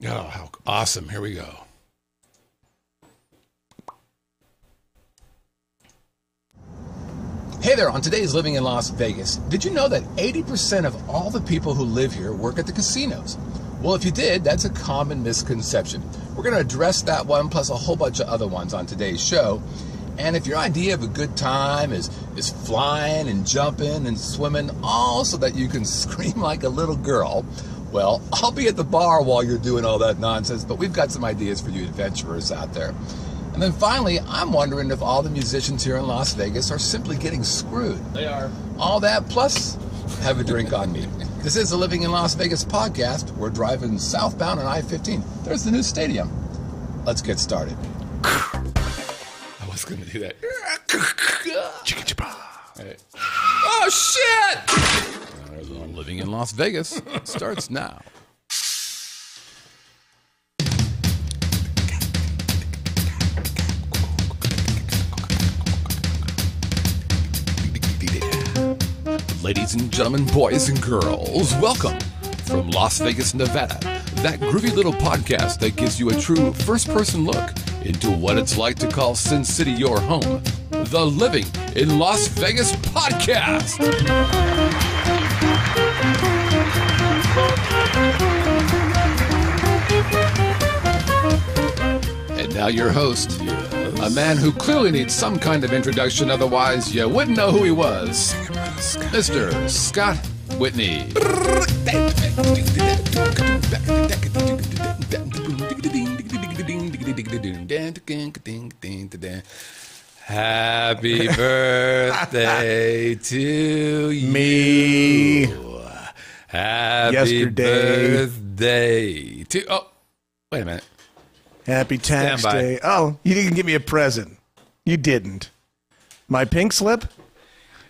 Oh, how awesome. Here we go. Hey there, on today's Living in Las Vegas, did you know that 80% of all the people who live here work at the casinos? Well, if you did, that's a common misconception. We're going to address that one plus a whole bunch of other ones on today's show. And if your idea of a good time is flying and jumping and swimming, all so that you can scream like a little girl, well, I'll be at the bar while you're doing all that nonsense, but we've got some ideas for you adventurers out there. And then finally, I'm wondering if all the musicians here in Las Vegas are simply getting screwed. They are. All that plus have a drink on me. This is the Living in Las Vegas podcast. We're driving southbound on I-15. There's the new stadium. Let's get started. I was going to do that. Right. Oh, shit! There's one Living in Las Vegas. It starts now. Ladies and gentlemen, boys and girls, welcome from Las Vegas, Nevada, that groovy little podcast that gives you a true first-person look into what it's like to call Sin City your home, the Living in Las Vegas podcast. And now your host, a man who clearly needs some kind of introduction, otherwise you wouldn't know who he was. Mr. Scott Whitney. Happy birthday to you. Me. Happy Yesterday. birthday to... Oh, wait a minute. Happy tax Stand by. day. Oh, you didn't give me a present. You didn't. My pink slip?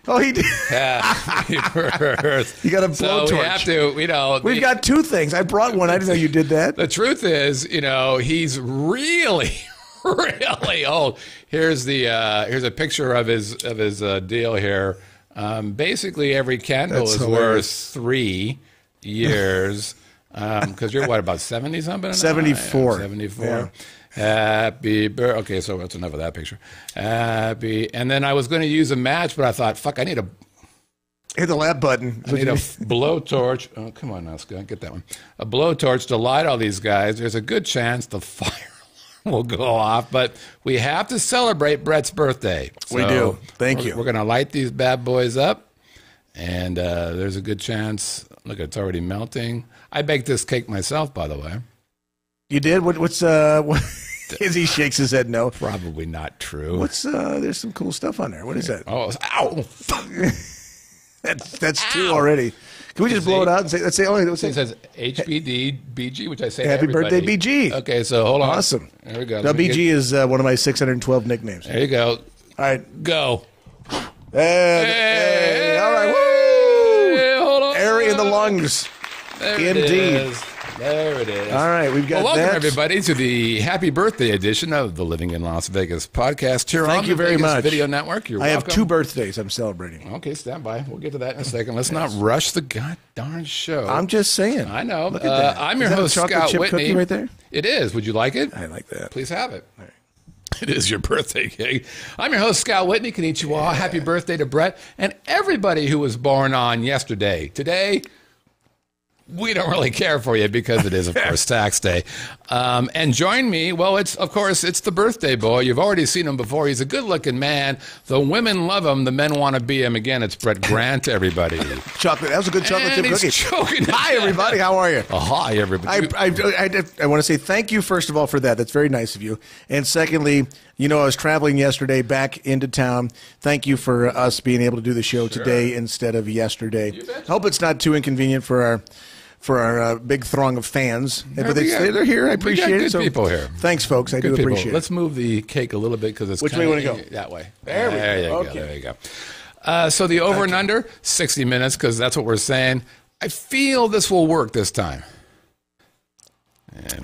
Oh, he did. Happy birthday. You got a So blowtorch. we have to, you know... We've got two things. I brought one. I didn't know you did that. The truth is, you know, he's really, really old. Here's a picture of his deal here. Basically, every candle That's is hilarious. worth 3 years. Because you're what, about 70 something? 74. 74. Yeah. Happy birthday. Okay, so that's enough of that picture. Happy. And then I was going to use a match, but I thought, fuck, I need a Hit the lap button. I need a blowtorch. Oh, come on now, Scott. Get that one. A blowtorch to light all these guys. There's a good chance the fire alarm will go off, but we have to celebrate Brett's birthday. We do. Thank you. We're going to light these bad boys up, and there's a good chance. Look, it's already melting. I baked this cake myself, by the way. You did? What's what? As he shakes his head, no. Probably not true. What's there's some cool stuff on there. What is that? Oh, ow! Fuck. That's two already. Can we just blow it out and say? Let's say. Oh, let's say. It says HBD BG, which I say. Happy to everybody. birthday, BG. Okay, so hold on. Awesome. There we go. Now, Let me BG is one of my 612 nicknames. There you go. All right, Go. Hey, all right. Woo! Hey, hold on. Air in the lungs. There Indeed. It is. There it is. All right, we've got Well, welcome that. everybody to the happy birthday edition of the Living in Las Vegas podcast here Thank on you the very Vegas much. Video Network. You're I have welcome. 2 birthdays I'm celebrating. Okay, stand by. We'll get to that in a second. Let's not rush the goddamn show. I'm just saying. I know. Look at that. I'm your Is that a host, chocolate Scott chip Whitney. cookie right there? It is. Would you like it? I like that. Please have it. It is your birthday cake. I'm your host, Scott Whitney. Konnichiwa. Happy birthday to Brett and everybody who was born on yesterday. Today, we don't really care for you because it is, of course, tax day. And join me. Well, it's the birthday boy. You've already seen him before. He's a good-looking man. The women love him. The men want to be him. Again, it's Brett Grant, everybody. Chocolate. That was a good chocolate And chip he's cookie. choking. Hi, everybody. How are you? Oh, hi, everybody. I want to say thank you, first of all, for that. That's very nice of you. And secondly, you know, I was traveling yesterday back into town. Thank you for us being able to do the show today instead of yesterday. I hope it's not too inconvenient for our big throng of fans. But they're here. I appreciate we got it. good So people here. Thanks, folks. I do Good people. appreciate it. Let's move the cake a little bit because it's Which way you kinda- wanna go? That way. There we go. You go. Okay. There you go. So the over and under 60 minutes because that's what we're saying. I feel this will work this time.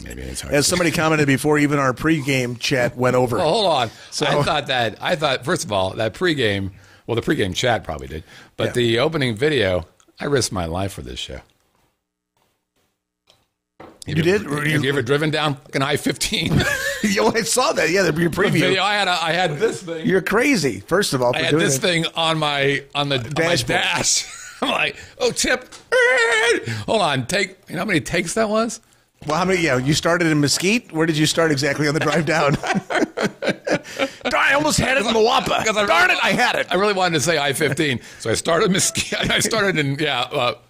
Maybe it's hard. As somebody commented before, even our pregame chat went over. Well, hold on. So- I thought first of all that pregame. Well, the pregame chat probably did, but Yeah. the opening video, I risked my life for this show. You did? Have you ever driven down an I-15? Yo, I saw that. Yeah, your preview. Video, I had this thing. You're crazy. First of all, I had this thing on my dash. I'm like, oh, tip. Hold on. You know how many takes that was? Well, how many? Yeah, you started in Mesquite. Where did you start exactly on the drive down? I almost had it in the Wampa. Darn it, I had it. I really wanted to say I-15, so I started Mesquite. I started in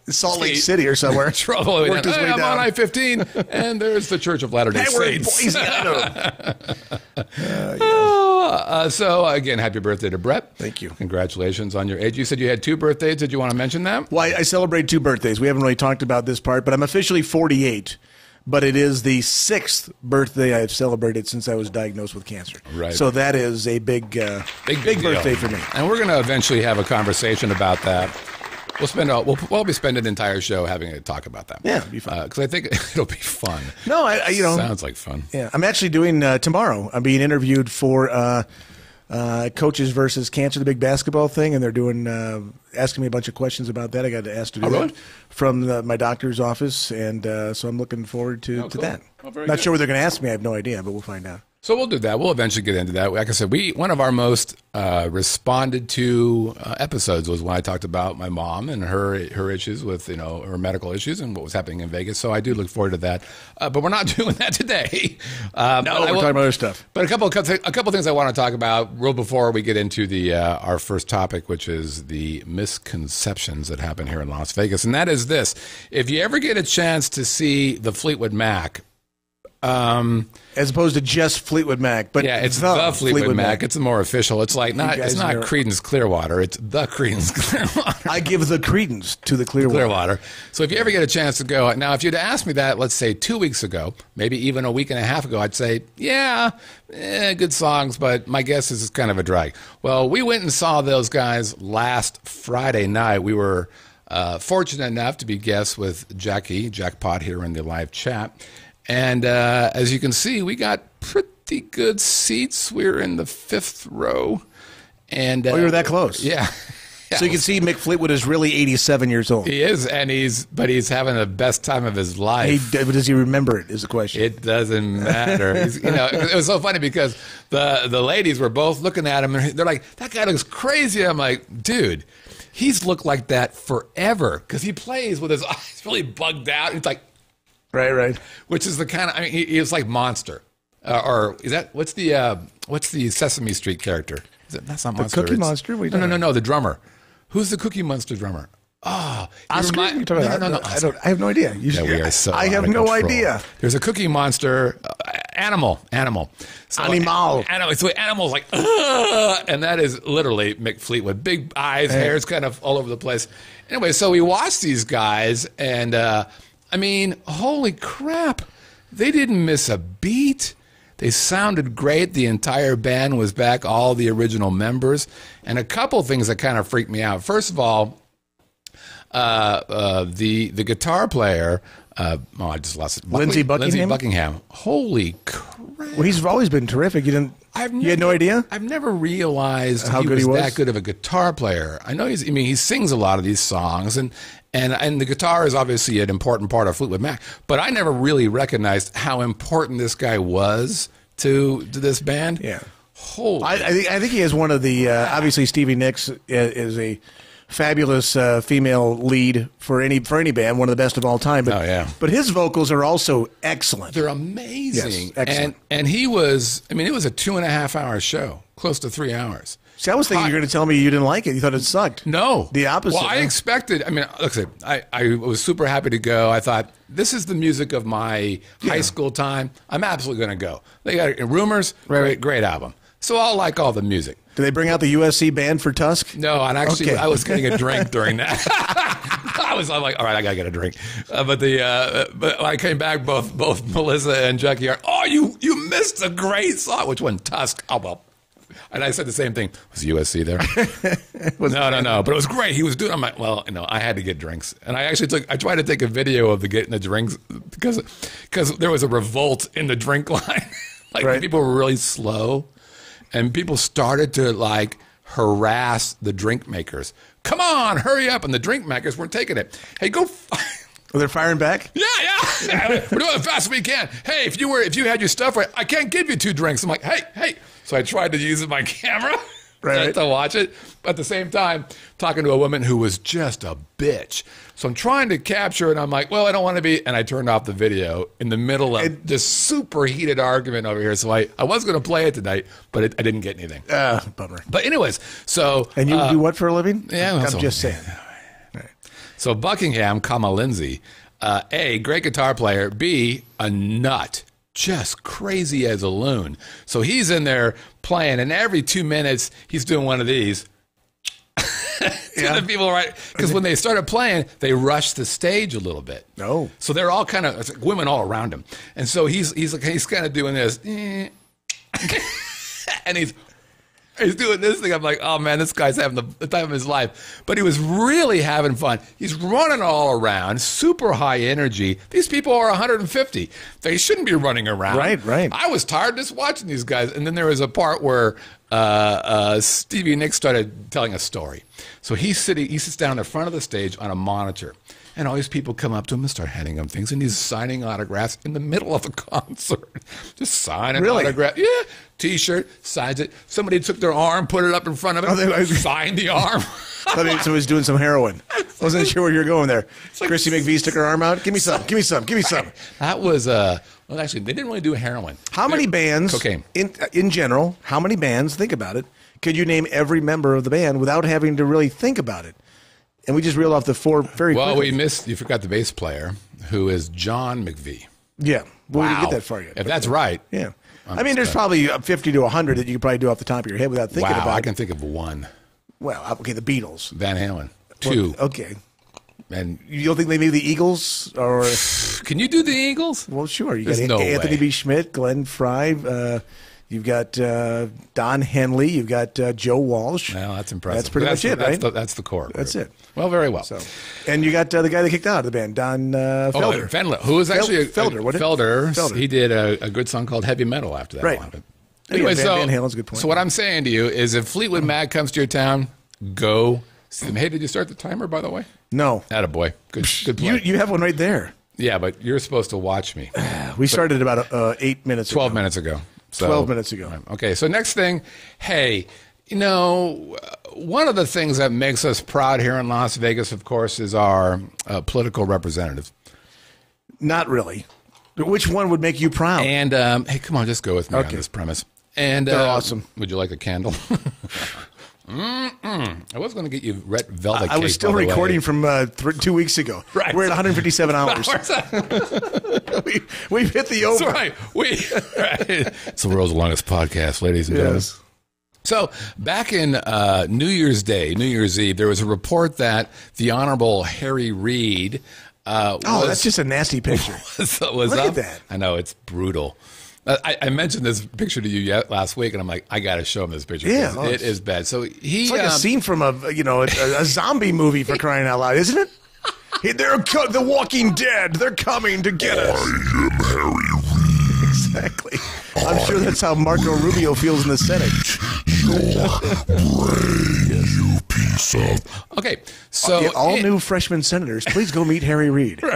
Salt Lake City or somewhere. Trouble. I'm on I-15, and there's the Church of Latter-day Saints. So again, happy birthday to Brett. Thank you. Congratulations on your age. You said you had 2 birthdays. Did you want to mention that? Well, I celebrate 2 birthdays. We haven't really talked about this part, but I'm officially 48. But it is the 6th birthday I've celebrated since I was diagnosed with cancer. Right. So that is a big birthday for me. And we're going to eventually have a conversation about that. We'll be spending an entire show having a talk about that. Yeah, it'll be fun. Because I think it'll be fun. No, sounds like fun. Yeah, I'm actually doing tomorrow. I'm being interviewed for Coaches versus Cancer, the big basketball thing, and they're doing asking me a bunch of questions about that. I got asked to do that from my doctor's office, and so I'm looking forward to that. Not sure what they're going to ask me. I have no idea, but we'll find out. So we'll do that. We'll eventually get into that. Like I said, one of our most responded to episodes was when I talked about my mom and her issues with her medical issues and what was happening in Vegas. So I do look forward to that. But we're not doing that today. No, we're talking about other stuff. But a couple things I want to talk about real before we get into the our first topic, which is the misconceptions that happen here in Las Vegas, and that is this: if you ever get a chance to see the Fleetwood Mac. As opposed to just Fleetwood Mac, but yeah, it's the Fleetwood Mac. It's more official. It's like it's not Creedence Clearwater. It's the Creedence Clearwater. I give the credence to the Clearwater. So if you ever get a chance to go, now if you'd asked me that, let's say 2 weeks ago, maybe even a week and a half ago, I'd say, good songs, but my guess is it's kind of a drag. Well, we went and saw those guys last Friday night. We were fortunate enough to be guests with Jackpot here in the live chat. And as you can see, we got pretty good seats. We were in the 5th row. And you were that close? Yeah. So you can see Mick Fleetwood is really 87 years old. He is, but he's having the best time of his life. Does he remember it is the question. It doesn't matter. It was so funny because the ladies were both looking at him, and they're like, that guy looks crazy. I'm like, dude, he's looked like that forever because he plays with his eyes really bugged out. It's like, Right. Which is the kind of, he was like Monster. Or is that, what's the Sesame Street character? That's not Monster. The Cookie Monster? No, the drummer. Who's the Cookie Monster drummer? Oh, Oscar? No. I have no idea. We are so I have no idea. There's a Cookie Monster, animal. So Animal. So animal's like, ugh, and that is literally Mick Fleetwood. Big eyes, hair's kind of all over the place. Anyway, so we watched these guys, and holy crap. They didn't miss a beat. They sounded great. The entire band was back, all the original members. And a couple things that kind of freaked me out. First of all, the guitar player, I just lost it. Lindsey Buckingham? Lindsey Buckingham. Holy crap. Well, he's always been terrific. You had no idea? I've never realized how good he was that good of a guitar player. I know he sings a lot of these songs, and the guitar is obviously an important part of Fleetwood Mac, but I never really recognized how important this guy was to this band. Yeah. Holy. I think he is one of the, obviously Stevie Nicks is a fabulous female lead for any band, one of the best of all time. But, oh, yeah. But his vocals are also excellent. They're amazing. Yes, excellent. And he was, it was a 2.5-hour show, close to 3 hours. See, I was thinking you were going to tell me you didn't like it. You thought it sucked. No. The opposite. Well, I expected, I was super happy to go. I thought, this is the music of my high school time. I'm absolutely going to go. They got Rumors, great album. So I'll like all the music. Did they bring out the USC band for Tusk? No, and actually, I was getting a drink during that. I'm like, all right, I gotta get a drink. But when I came back, both Melissa and Jackie are, you missed a great song. Which one? Tusk. Oh well. And I said the same thing. Was USC there? No. But it was great. He was doing. I'm like, well, I had to get drinks, and I tried to take a video of getting the drinks because there was a revolt in the drink line. People were really slow. And people started to harass the drink makers. Come on, hurry up! And the drink makers weren't taking it. Hey, go Oh, they're firing back? Yeah. We're doing it fast as we can. Hey, if you had your stuff right, I can't give you 2 drinks. I'm like, hey. So I tried to use my camera to watch it. But at the same time, talking to a woman who was just a bitch. So I'm trying to capture it, and I'm like, well, I don't want to be. And I turned off the video in the middle of this super heated argument over here. So I was going to play it tonight, but I didn't get anything. Bummer. But anyways, so. And you do what for a living? Yeah, I'm just saying. Right. So Buckingham, Lindsay, A, great guitar player, B, a nut. Just crazy as a loon. So he's in there playing, and every 2 minutes, he's doing one of these. The people, right? Because when they started playing, they rushed the stage a little bit. Oh. So they're all kind of, it's like women all around him. And so he's kind of doing this. And he's doing this thing. I'm like, oh, man, this guy's having the time of his life. But he was really having fun. He's running all around, super high energy. These people are 150. They shouldn't be running around. Right. I was tired just watching these guys. And then there was a part where Stevie Nicks started telling a story. So he sits down in the front of the stage on a monitor. And all these people come up to him and start handing him things. And he's signing autographs in the middle of the concert. Just signing autographs. Yeah. T-shirt, signs it. Somebody took their arm, put it up in front of him, signed the arm. So he was doing some heroin. Wasn't sure where you were going there. Like, Chrissy McVie stuck her arm out. Give me some. That was, well, actually, they didn't really do heroin. How many bands, cocaine. In general, how many bands, think about it, could you name every member of the band without having to really think about it? And we just reeled off the 4 very quickly. You forgot the bass player, who is John McVie. Yeah. Well, we didn't get that far yet. If that's right. Yeah. I mean, there's probably 50 to 100 that you could probably do off the top of your head without thinking about it. I can think of 1. Well, okay, the Beatles. Van Halen. 2. Well, okay. And you don't think they made the Eagles? Or can you do the Eagles? Well, sure. You There's got no Anthony way. B. Schmidt, Glenn Fry. You've got Don Henley. You've got Joe Walsh. Well, that's impressive. That's pretty much it, right? That's the core group. That's it. Well, very well. So, and you got the guy that kicked out of the band, Don Felder. Felder, who was actually Felder. He did a good song called Heavy Metal after that one. Anyway, Van Halen's a good point. So what I'm saying to you is if Fleetwood Mac comes to your town, go see them. Hey, did you start the timer, by the way? No. Attaboy. Good play. You have one right there. Yeah, but you're supposed to watch me. We started about 8 minutes 12 minutes ago. So, 12 minutes ago. Okay, so next thing, hey, one of the things that makes us proud here in Las Vegas, of course, is our political representatives. Not really. Which one would make you proud? And, hey, come on, just go with me on this premise. And they're awesome. Would you like a candle? I was going to get you red velvet cake. I was still recording from 2 weeks ago. Right. We're at 157 hours. We've hit the over. That's right. It's the world's longest podcast, ladies and gentlemen. So back in New Year's Day, New Year's Eve, there was a report that the Honorable Harry Reid that's just a nasty picture. Look at that. I know, it's brutal. I mentioned this picture to you last week, and I'm like, I got to show him this picture. Yeah, it is bad. So it's like a scene from a zombie movie, for crying out loud, isn't it? The Walking Dead. They're coming to get us. I am Harry Reid. Exactly. I'm sure that's how Marco Rubio feels in the Senate. You piece of. Okay, so all new freshman senators, please go meet Harry Reid. No.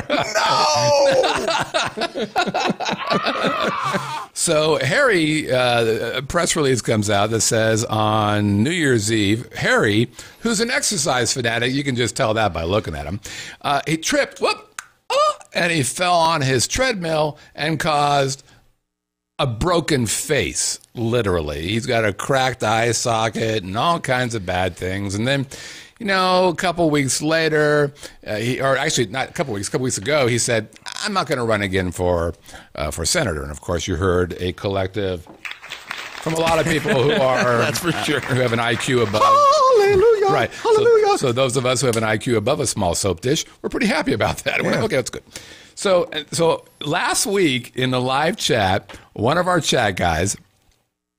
So Harry, a press release comes out that says on New Year's Eve, Harry, who's an exercise fanatic, you can just tell that by looking at him, he tripped, and he fell on his treadmill and caused a broken face, literally. He's got a cracked eye socket and all kinds of bad things. And then, a couple weeks later, not a couple weeks ago, he said, I'm not going to run again for senator. And of course, you heard a collective from a lot of people who are that's for sure, who have an IQ above. Hallelujah! Right. Hallelujah! So those of us who have an IQ above a small soap dish, we're pretty happy about that. We're like, okay, that's good. So last week in the live chat, one of our chat guys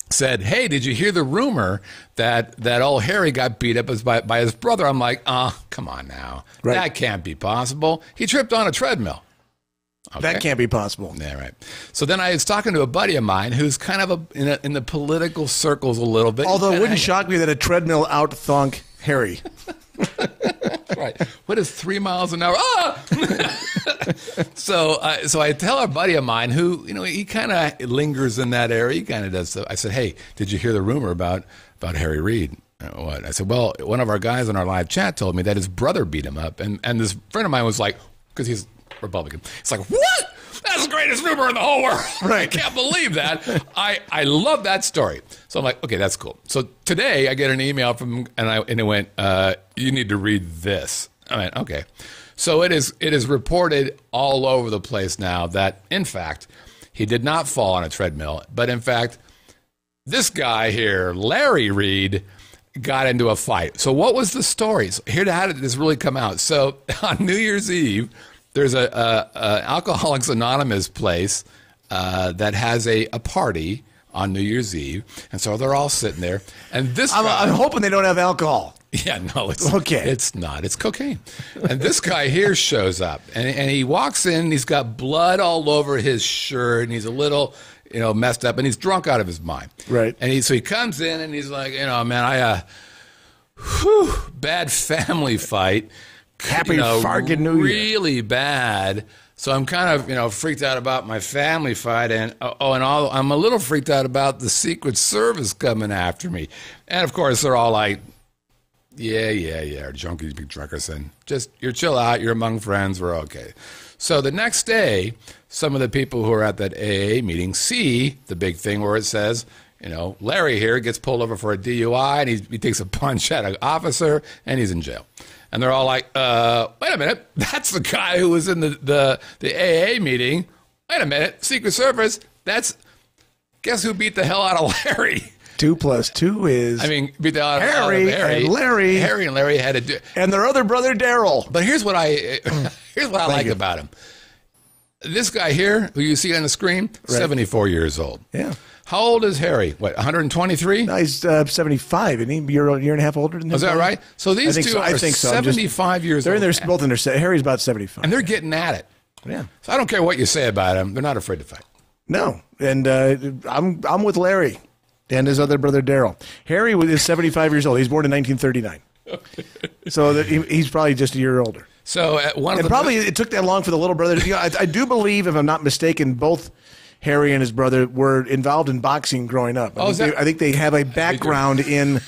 said, hey, did you hear the rumor that old Harry got beat up by his brother? I'm like, come on now. Right. That can't be possible. He tripped on a treadmill. Okay. That can't be possible. Yeah, right. So then I was talking to a buddy of mine who's kind of in the political circles a little bit. Although it wouldn't shock me that a treadmill out-thunk Harry. Right. What is 3 miles an hour? Ah! So I tell a buddy of mine who, he kind of lingers in that area. He kind of does stuff. I said, hey, did you hear the rumor about Harry Reid? What? I said, well, one of our guys in our live chat told me that his brother beat him up. And this friend of mine was like, because he's Republican, it's like, what? That's the greatest rumor in the whole world. Right. I can't believe that. I love that story. So I'm like, okay, that's cool. So today I get an email from him, and it went, you need to read this. I went, okay. So it is reported all over the place now that, in fact, he did not fall on a treadmill, but in fact, this guy here, Larry Reid, got into a fight. So what was the story? So how did this really come out? So on New Year's Eve, there's a Alcoholics Anonymous place that has a party on New Year's Eve, and so they're all sitting there. And this I'm hoping they don't have alcohol. Yeah, no, it's okay. It's not. It's cocaine. And this guy here shows up, and he walks in. And he's got blood all over his shirt, and he's a little, messed up, and he's drunk out of his mind. Right. And he comes in, and he's like, man, bad family fight. Happy Fargan New Year. Really bad. So I'm kind of, freaked out about my family fight, and I'm a little freaked out about the Secret Service coming after me. And of course, they're all like, yeah, junkies, big truckers, and just you're chill out, you're among friends, we're okay. So the next day, some of the people who are at that AA meeting see the big thing where it says, Larry here gets pulled over for a DUI, and he takes a punch at an officer, and he's in jail. And they're all like, wait a minute, that's the guy who was in the AA meeting. Wait a minute, Secret Service, guess who beat the hell out of Larry? 2 + 2 is... beat the hell out of Harry and Larry. Harry and Larry had to do... And their other brother, Daryl. But here's what I like about him. This guy here, who you see on the screen, right. 74 years old. Yeah. How old is Harry? What, 123? No, he's 75, isn't he? You're a year and a half older than him. Is that right? So these two are 75 years old. They're both in their... Harry's about 75. And they're getting at it. Yeah. So I don't care what you say about them. They're not afraid to fight. No. And I'm with Larry and his other brother, Daryl. Harry is 75 years old. He's born in 1939. So he's probably just a year older. So it took that long for the little brother. I do believe, if I'm not mistaken, both Harry and his brother were involved in boxing growing up. I think they have a background in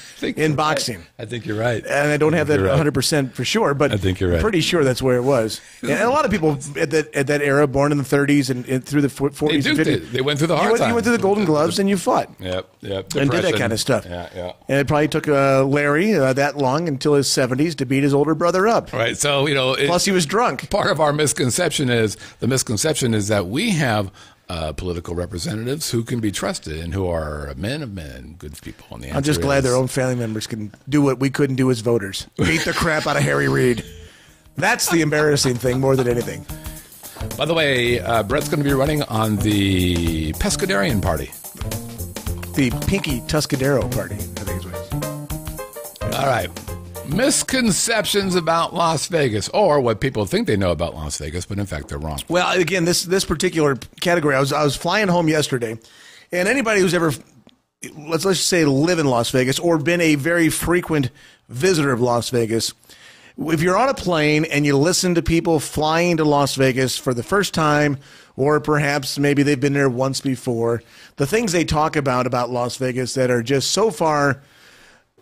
boxing. Right. I think you're right. And I don't have that 100% for sure, but I think you're right. I'm pretty sure that's where it was. And a lot of people at that era, born in the 30s and through the 40s and 50s. They went through the hard times. You went through the Golden Gloves and you fought. Yep. And did that kind of stuff. Yeah. And it probably took Larry that long until his 70s to beat his older brother up. Right. So, plus he was drunk. Part of our misconception is that we have political representatives who can be trusted and who are men of men, good people. And I'm just glad their own family members can do what we couldn't do as voters. Beat the crap out of Harry Reid. That's the embarrassing thing more than anything. By the way, Brett's going to be running on the Pescadarian Party. The Pinky Tuscadero Party, I think is what it is. All right. Misconceptions about Las Vegas, or what people think they know about Las Vegas, but in fact they're wrong. Well, again, this particular category, I was flying home yesterday, and anybody who's ever, let's just say, live in Las Vegas or been a very frequent visitor of Las Vegas, if you're on a plane and you listen to people flying to Las Vegas for the first time, or perhaps maybe they've been there once before, the things they talk about Las Vegas that are just so far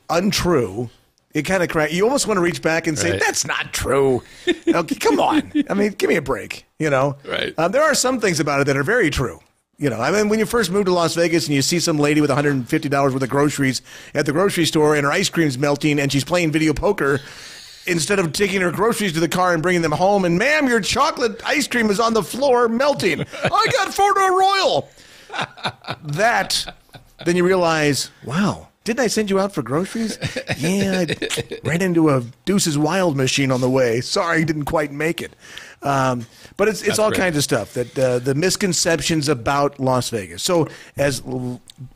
untrue. It kind of crack. You almost want to reach back and say, right. That's not true. Okay, come on. Give me a break, Right. There are some things about it that are very true. When you first move to Las Vegas and you see some lady with $150 worth of groceries at the grocery store and her ice cream's melting and she's playing video poker instead of taking her groceries to the car and bringing them home, and, ma'am, your chocolate ice cream is on the floor melting. I got Fordor Royal. Then you realize, wow. Didn't I send you out for groceries? Yeah, I ran into a Deuce's Wild machine on the way. Sorry, didn't quite make it. But it's all kinds of stuff, that the misconceptions about Las Vegas. So as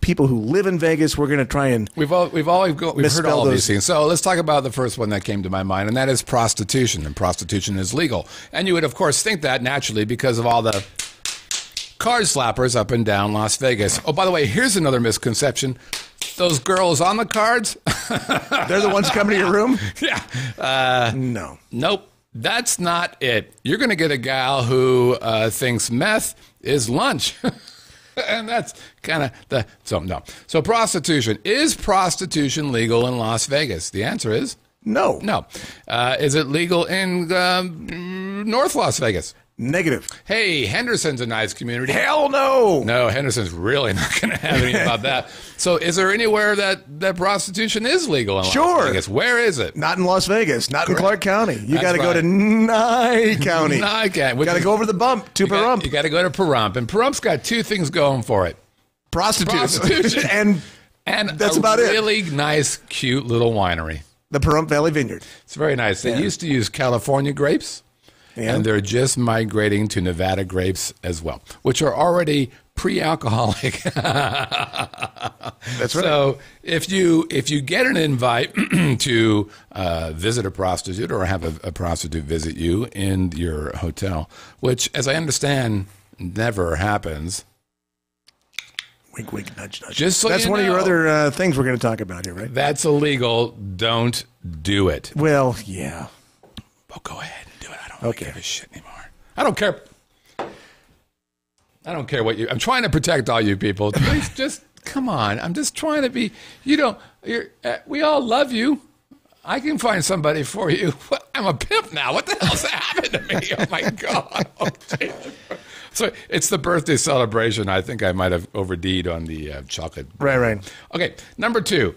people who live in Vegas, we're going to try and we've heard all of these things. So let's talk about the first one that came to my mind, and that is prostitution. And prostitution is legal. And you would, of course, think that naturally because of all the card slappers up and down Las Vegas. Oh, by the way, here's another misconception. those girls on the cards, They're the ones coming to your room? yeah. No. Nope. That's not it. You're going to get a gal who thinks meth is lunch. And that's kind of no. So prostitution. Is prostitution legal in Las Vegas? The answer is No. no. Is it legal in North Las Vegas? Negative. Hey, Henderson's a nice community. Hell no. No, Henderson's really not going to have anything about that. So is there anywhere that prostitution is legal in Las Vegas? Where is it? Not in Las Vegas. Not in Clark County. You got to go to right. Nye County. Nye County. You got to go over the bump to Pahrump. You got to go to Pahrump. And Parump's got two things going for it. Prostitution. and that's about it. Really nice, cute little winery. The Pahrump Valley Vineyard. It's very nice. They used to use California grapes. Yeah. And they're just migrating to Nevada grapes as well, which are already pre-alcoholic. That's right. So if you get an invite to visit a prostitute or have a prostitute visit you in your hotel, which, as I understand, never happens. Wink, wink, nudge, nudge. Just so that's you one of your know, other things we're going to talk about here, right? That's illegal. Don't do it. Well, yeah. Well, go ahead and do it. I don't give a shit anymore. I don't care. I don't care what you. I'm trying to protect all you people. Please, just come on. I'm just trying to be. You don't. We all love you. I can find somebody for you. I'm a pimp now. What the hell's happened to me? Oh my god. Okay. So it's the birthday celebration. I think I might have OD'd on the chocolate. Right. Okay. Number 2.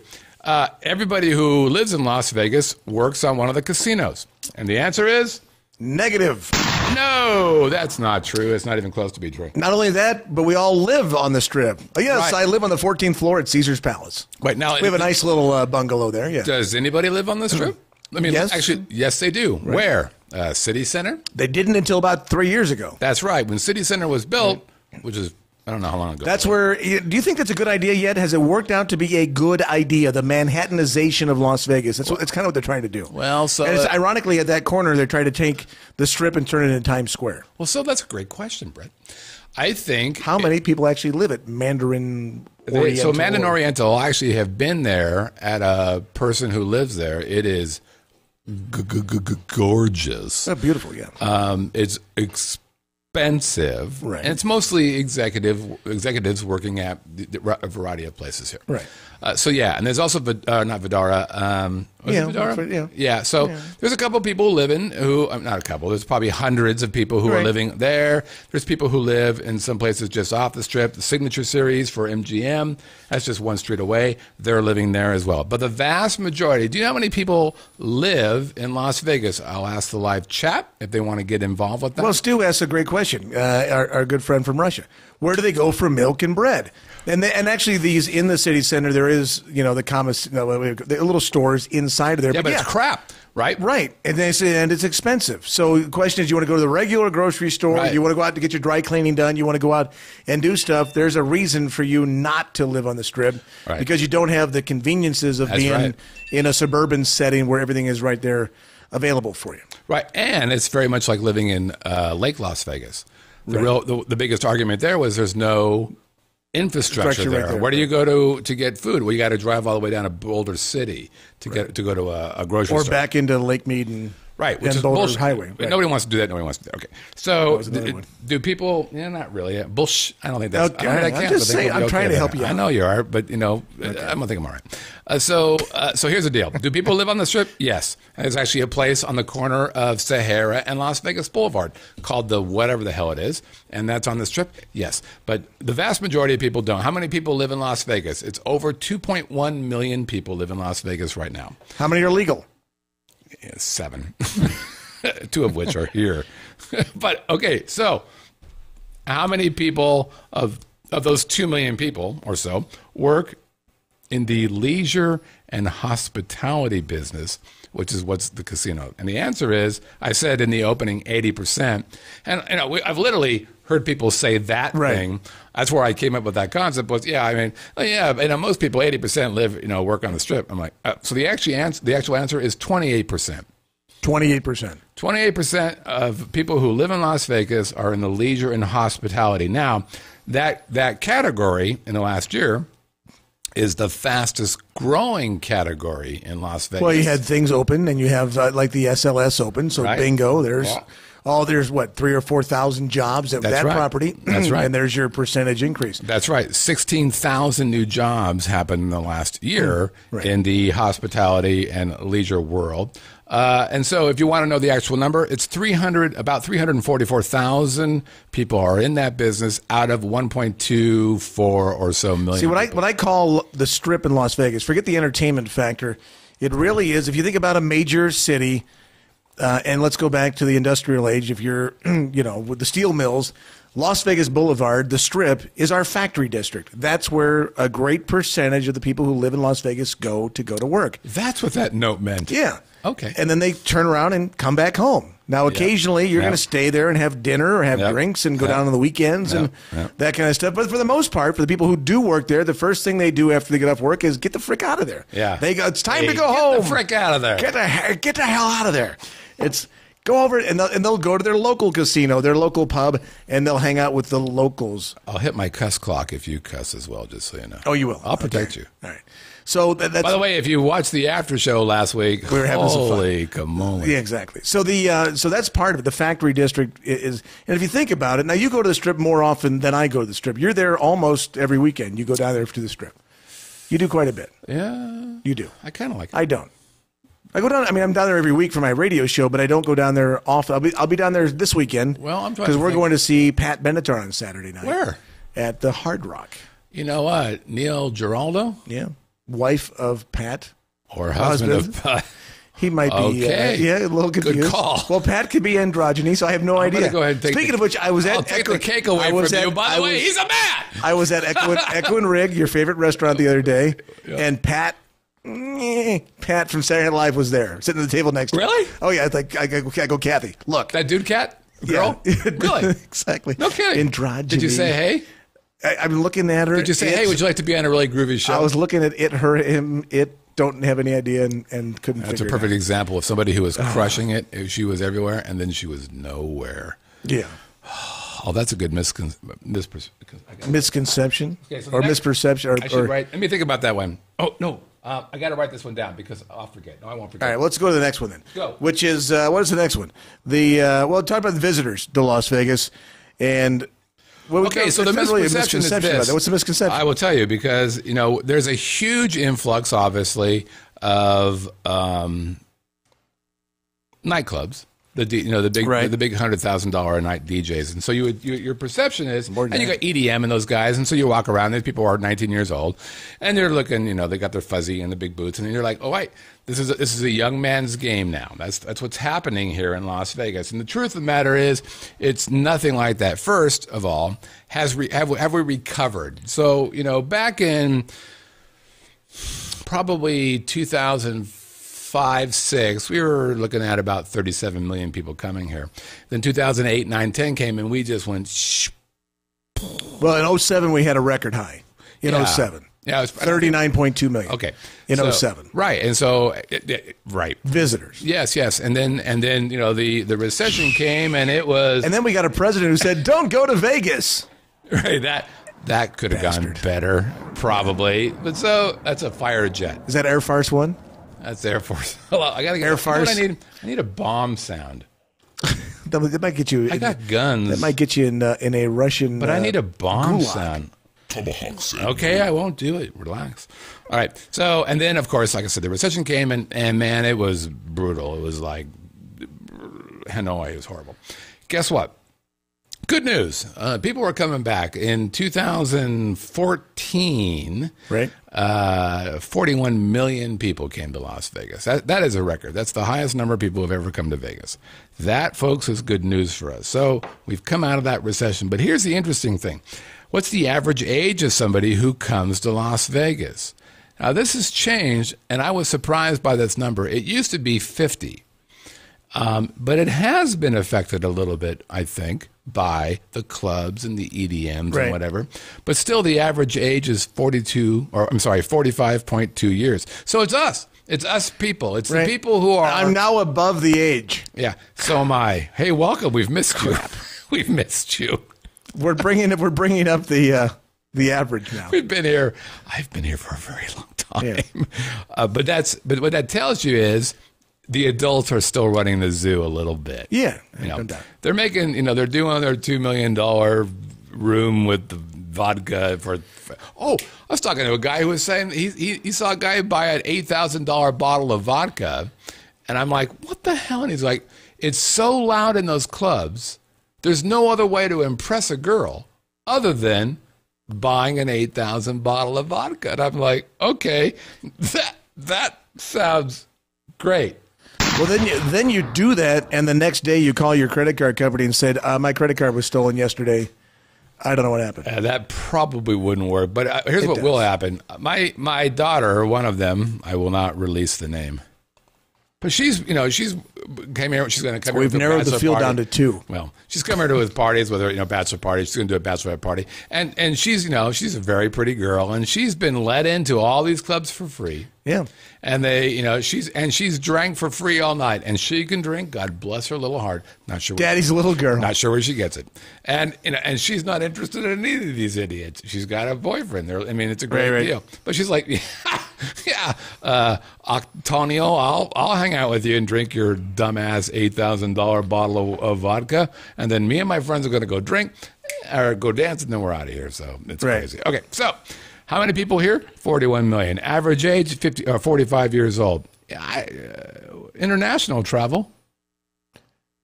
Everybody who lives in Las Vegas works on one of the casinos, and the answer is. Negative. No, that's not true. It's not even close to be true. Not only that, but we all live on the Strip. Oh, yes, Right. I live on the 14th floor at Caesar's Palace. Wait, now We have a nice little bungalow there, yeah. Does anybody live on the Strip? I mean, Yes. actually, yes, they do. Right. Where? City Center? They didn't until about 3 years ago. That's right. When City Center was built, which is, I don't know how long ago. That's where, do you think that's a good idea yet? Has it worked out to be a good idea, the Manhattanization of Las Vegas? That's kind of what they're trying to do. Well, so. And it's, ironically, at that corner, they're trying to take the Strip and turn it into Times Square. Well, so that's a great question, Brett. I think. How many people actually live at Mandarin Oriental? So Mandarin Oriental, I actually have been there at a person who lives there. It is gorgeous. Oh, beautiful, yeah. It's expensive, Right. and it's mostly executives working at a variety of places here. Right. So yeah, and there's also not Vidara. Was it Vidara? Yeah. So there's a couple of people living who, not a couple. There's probably hundreds of people who are living there. There's people who live in some places just off the Strip. The Signature Series for MGM, that's just one street away. They're living there as well. But the vast majority. Do you know how many people live in Las Vegas? I'll ask the live chat if they want to get involved with that. Well, Stu asked a great question. Our good friend from Russia. Where do they go for milk and bread? And actually, these in the city center, there is the the little stores inside of there. Yeah, but it's crap, right? Right, and they say and it's expensive. So the question is, you want to go to the regular grocery store? Right. You want to go out to get your dry cleaning done? You want to go out and do stuff? There's a reason for you not to live on the Strip because you don't have the conveniences of being in a suburban setting where everything is right there available for you. Right, and it's very much like living in Lake Las Vegas. The biggest argument there was there's no infrastructure there. Right there. Where do you go to get food? Well, you got to drive all the way down to Boulder City to go to a grocery store. Or back into Lake Mead and which is Boulder bullshit. Highway. Right. Nobody wants to do that. Nobody wants to do that. Okay. So do people, not really. Bullshit. I don't think that's, okay. I'm just saying, I'm trying to help you out. I know you are, but I don't think I'm all right. So here's the deal. Do people live on the Strip? Yes. There's actually a place on the corner of Sahara and Las Vegas Boulevard called the whatever the hell it is, and that's on the Strip? Yes. But the vast majority of people don't. How many people live in Las Vegas? It's over 2.1 million people live in Las Vegas right now. How many are legal? 7, 2 of which are here. But okay, so how many people of those 2 million people or so work in the leisure and hospitality business, which is what's the casino? And the answer is, I said in the opening, 80%. And I've literally heard people say that thing. That's where I came up with that concept. Was most people, 80% live, work on the Strip. I'm like, so the actual answer is 28%. 28%. 28% of people who live in Las Vegas are in the leisure and hospitality. Now, that category in the last year is the fastest growing category in Las Vegas. Well, you had things open, and you have like the SLS open. So Right. bingo, there's Yeah. there's what 3,000 or 4,000 jobs at that right. property. That's right. And there's your percentage increase. That's right. 16,000 new jobs happened in the last year Right. in the hospitality and leisure world. And so if you want to know the actual number, it's about 344,000 people are in that business out of 1.24 or so million. See, people. what I call the Strip in Las Vegas, forget the entertainment factor. It really is, if you think about a major city, and let's go back to the industrial age, if you're, with the steel mills, Las Vegas Boulevard, the Strip, is our factory district. That's where a great percentage of the people who live in Las Vegas go to work. That's what that note meant. Yeah. Okay. And then they turn around and come back home. Now, occasionally, you're Yep. going to stay there and have dinner or have Yep. drinks and go Yep. down on the weekends and Yep. that kind of stuff. But for the most part, for the people who do work there, the first thing they do after they get off work is get the frick out of there. Yeah. They go, it's time to Hey, go get home. the frick out of there. Get the hell out of there. It's go over and they'll go to their local casino, their local pub, and they'll hang out with the locals. I'll hit my cuss clock if you cuss as well, just so you know. Oh, you will. I'll protect you. All right. So that's By the way, if you watched the after show last week, We were having some fun. holy camole. Yeah, exactly. So so that's part of it. The factory district is, and if you think about it, now you go to the Strip more often than I go to the Strip. You're there almost every weekend. You go down there to the Strip. You do quite a bit. Yeah, You do. I kind of like it. I don't. I go down. I mean, I'm down there every week for my radio show, but I don't go down there often. I'll be down there this weekend. Well, I'm trying because to we're think. going to see Pat Benatar on Saturday night. Where? At the Hard Rock. You know what? Neil Giraldo? Yeah, wife of Pat. Or husband of... He might be, Okay. a little confused. Good call. Well, Pat could be androgyny, so I have no I'm idea. gonna go ahead and take Speaking of which, I was at I'll take Echo- the cake away I from was you. at- By I the way, was- he's a man! I was at Echo and Rig, your favorite restaurant, the other day, and Pat from Saturday Night Live was there, sitting at the table next to me. Really? Oh, yeah. I go, Kathy, look. That dude cat? Girl? Yeah. Really? Exactly. No kidding. Androgyny. Did you say hey? I'm looking at her. Did you say, hey, would you like to be on a really groovy show? I was looking at it, her, him, it, don't have any idea and couldn't That's a figure perfect it example of somebody who was crushing it. She was everywhere, and then she was nowhere. out. Yeah. Oh, that's a good misconception. Misconception Okay, so or the next- misperception. I should write. Let me think about that one. Oh, no. I got to write this one down because I'll forget. No, I won't forget. All right, let's go to the next one then. Go. Which is, what is the next one? Talk about the visitors to Las Vegas. And Okay, so the it's not really a misconception is about this. that. What's the misconception? I will tell you because there's a huge influx, obviously, of nightclubs. The big Right. the big $100,000 a night DJs, and so your perception is, More than and you that. got EDM and those guys, and so you walk around. These people are 19 years old, and they're looking, they got their fuzzy and the big boots, and you're like, oh wait, this is a young man's game now. That's what's happening here in Las Vegas. And the truth of the matter is, it's nothing like that. First of all, have we recovered? So back in probably 2005-06, we were looking at about 37 million people coming here. Then 2008, 9, 10 came, and we just went shh. Well, in 07, we had a record high. In 07. Yeah, it was 39.2 million. Okay. In So- 07. Right. And so right. Visitors. Yes. And then the recession came, and it was And then we got a president who said, don't go to Vegas. right, that could have gone better, probably. But so that's a fire jet. Is that Air Force One? That's Air Force. Hold on, I gotta get Air you know what Force? I need a bomb sound. That might get you. I got guns. That might get you in a Russian. But I need a bomb gulag. sound. Tomahawk Sam. Okay, I won't do it. Relax. All right. So, and then, of course, like I said, the recession came, and man, it was brutal. It was like Hanoi. It was horrible. Guess what? Good news. People were coming back. In 2014, Right. 41 million people came to Las Vegas. That is a record. That's the highest number of people who have ever come to Vegas. That, folks, is good news for us. So we've come out of that recession. But here's the interesting thing. What's the average age of somebody who comes to Las Vegas? Now, this has changed, and I was surprised by this number. It used to be 50. But it has been affected a little bit, I think, by the clubs and the EDMs Right. and whatever. But still, the average age is 45.2 years. So it's us. It's us people. It's Right. the people who are. I'm now above the age. Yeah, so am I. Hey, welcome. We've missed you. We've missed you. We're bringing up the the average now. We've been here. I've been here for a very long time. Yeah. But what that tells you is the adults are still running the zoo a little bit. Yeah, no doubt. They're making, they're doing their $2 million room with the vodka for. Oh, I was talking to a guy who was saying he saw a guy buy an $8,000 bottle of vodka, and I'm like, what the hell? And he's like, it's so loud in those clubs. There's no other way to impress a girl other than buying an $8,000 bottle of vodka. And I'm like, okay, that sounds great. Well, then you do that, and the next day you call your credit card company and said, my credit card was stolen yesterday. I don't know what happened. That probably wouldn't work. But here's what will happen. My daughter, one of them, I will not release the name. But she's came here. She's going to come. So we've narrowed the field down to 2. Well, she's coming here to parties with her, bachelor parties. She's going to do a bachelorette party, and she's she's a very pretty girl, and she's been let into all these clubs for free. Yeah, and she's drank for free all night, and she can drink. God bless her little heart. Not sure. Daddy's a little girl. Not sure where she gets it, and she's not interested in either of these idiots. She's got a boyfriend. It's a great deal, but she's like, Antonio, I'll hang out with you and drink your dumbass $8,000 bottle of vodka, and then me and my friends are going to go drink or go dance, and then we're out of here. So it's crazy. Okay, so how many people here? 41 million. Average age 45 years old. International travel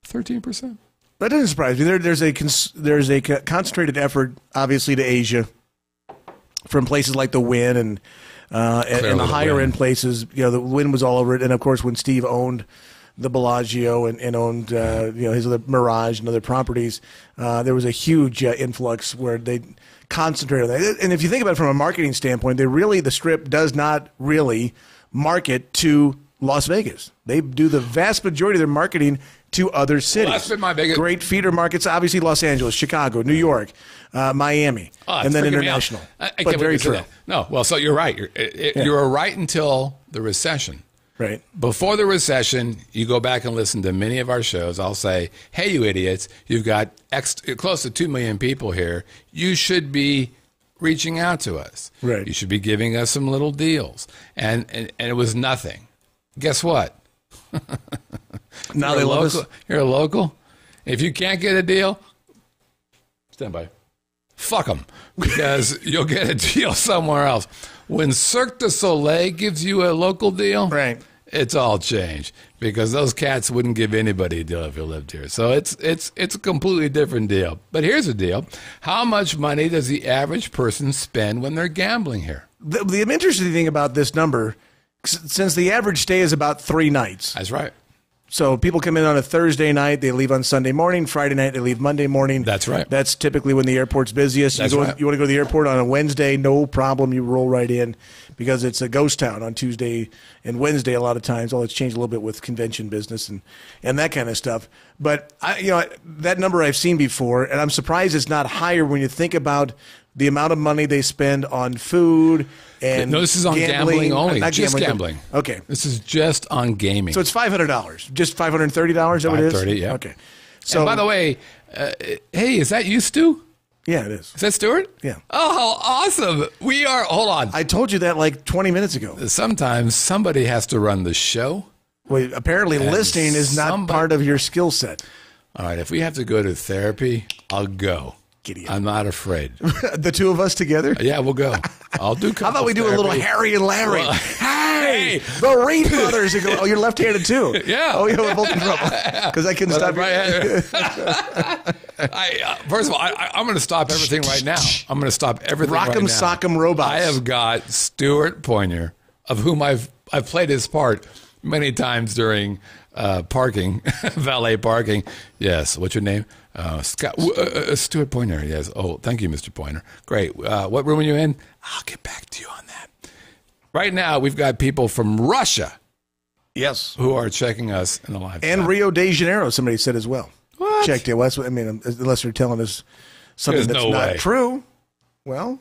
13%. That doesn't surprise me. There's a concentrated effort, obviously, to Asia from places like the Wynn and the higher end places. The Wynn was all over it, and of course, when Steve owned the Bellagio and owned his other Mirage and other properties, there was a huge influx where they concentrated on that. And if you think about it from a marketing standpoint, the Strip does not really market to Las Vegas. They do the vast majority of their marketing to other cities. Well, that's been my biggest... Great feeder markets, obviously Los Angeles, Chicago, New York, Miami, and then international. But very true. No, well, so you're right. You were right until the recession. Right. Before the recession, you go back and listen to many of our shows. I'll say, hey, you idiots, you've got close to 2 million people here. You should be reaching out to us. Right. You should be giving us some little deals. And it was nothing. Guess what? Now they love us. You're a local. If you can't get a deal, stand by. Fuck them, because you'll get a deal somewhere else. When Cirque du Soleil gives you a local deal, right, it's all changed, because those cats wouldn't give anybody a deal if you lived here. So it's a completely different deal. But here's the deal: how much money does the average person spend when they're gambling here? The interesting thing about this number, since the average stay is about 3 nights. That's right. So people come in on a Thursday night, they leave on Sunday morning. Friday night, they leave Monday morning. That's right. That's typically when the airport's busiest. That's right. You want to go to the airport on a Wednesday, no problem. You roll right in, because it's a ghost town on Tuesday and Wednesday a lot of times. Although it's changed a little bit with convention business and that kind of stuff. But that number I've seen before, and I'm surprised it's not higher when you think about the amount of money they spend on food and no, this is on gambling only. Not just gambling. Okay. This is just on gaming. So it's $500. Just $530, is that what it is? $530, yeah. Okay. So, and by the way, hey, is that you, Stu? Yeah, it is. Is that Stuart? Yeah. Oh, how awesome. We are, hold on. I told you that like 20 minutes ago. Sometimes somebody has to run the show. Well, apparently listening is not part of your skill set. All right, if we have to go to therapy, I'll go. I'm not afraid. The two of us together? Yeah, we'll go. I'll do. How about we do a little Harry and Larry? Well, hey, the Reid brothers. Oh, you're left-handed too. Yeah. Oh, yeah, we're both in trouble because I couldn't stop you. First of all, I'm going to stop everything right now. I'm going to stop everything right now. Rock'em sock'em robots. I have got Stuart Pointer, of whom I've played his part many times during parking, valet parking. Yes. What's your name? Scott, Stuart Pointer, yes. Oh, thank you, Mr. Pointer. Great. What room are you in? I'll get back to you on that. Right now, we've got people from Russia. Yes. Who are checking us in the live and chat. Rio de Janeiro, somebody said as well. What? Checked it. Well, unless they're telling us something that's not true. Well,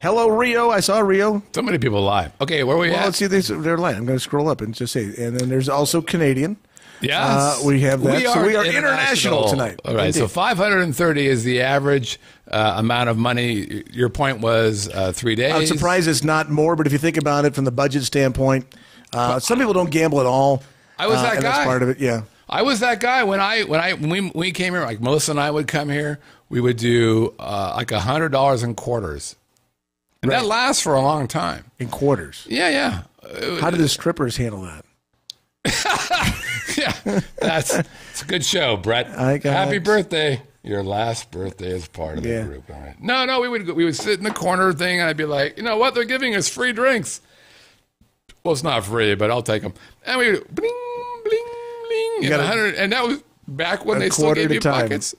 hello, Rio. I saw Rio. So many people live. Okay, where are we at? Let's see. They're live. I'm going to scroll up and just say. And then there's also Canadian. Yes. We have that. So we are international tonight. All right. Indeed. So 530 is the average amount of money. Your point was 3 days. I'm surprised it's not more, but if you think about it from the budget standpoint, some people don't gamble at all. I was that and guy. That's part of it. Yeah. I was that guy when we came here. Like Melissa and I would come here. We would do like $100 in quarters, and that lasts for a long time. In quarters. Yeah. How did the strippers handle that? Yeah, it's a good show, Brett. Happy birthday! Your last birthday is part of the group. All right. No, we would sit in the corner thing, and I'd be like, you know what? They're giving us free drinks. Well, it's not free, but I'll take them. And we would bling, bling, bling, and that was back when they still gave you buckets.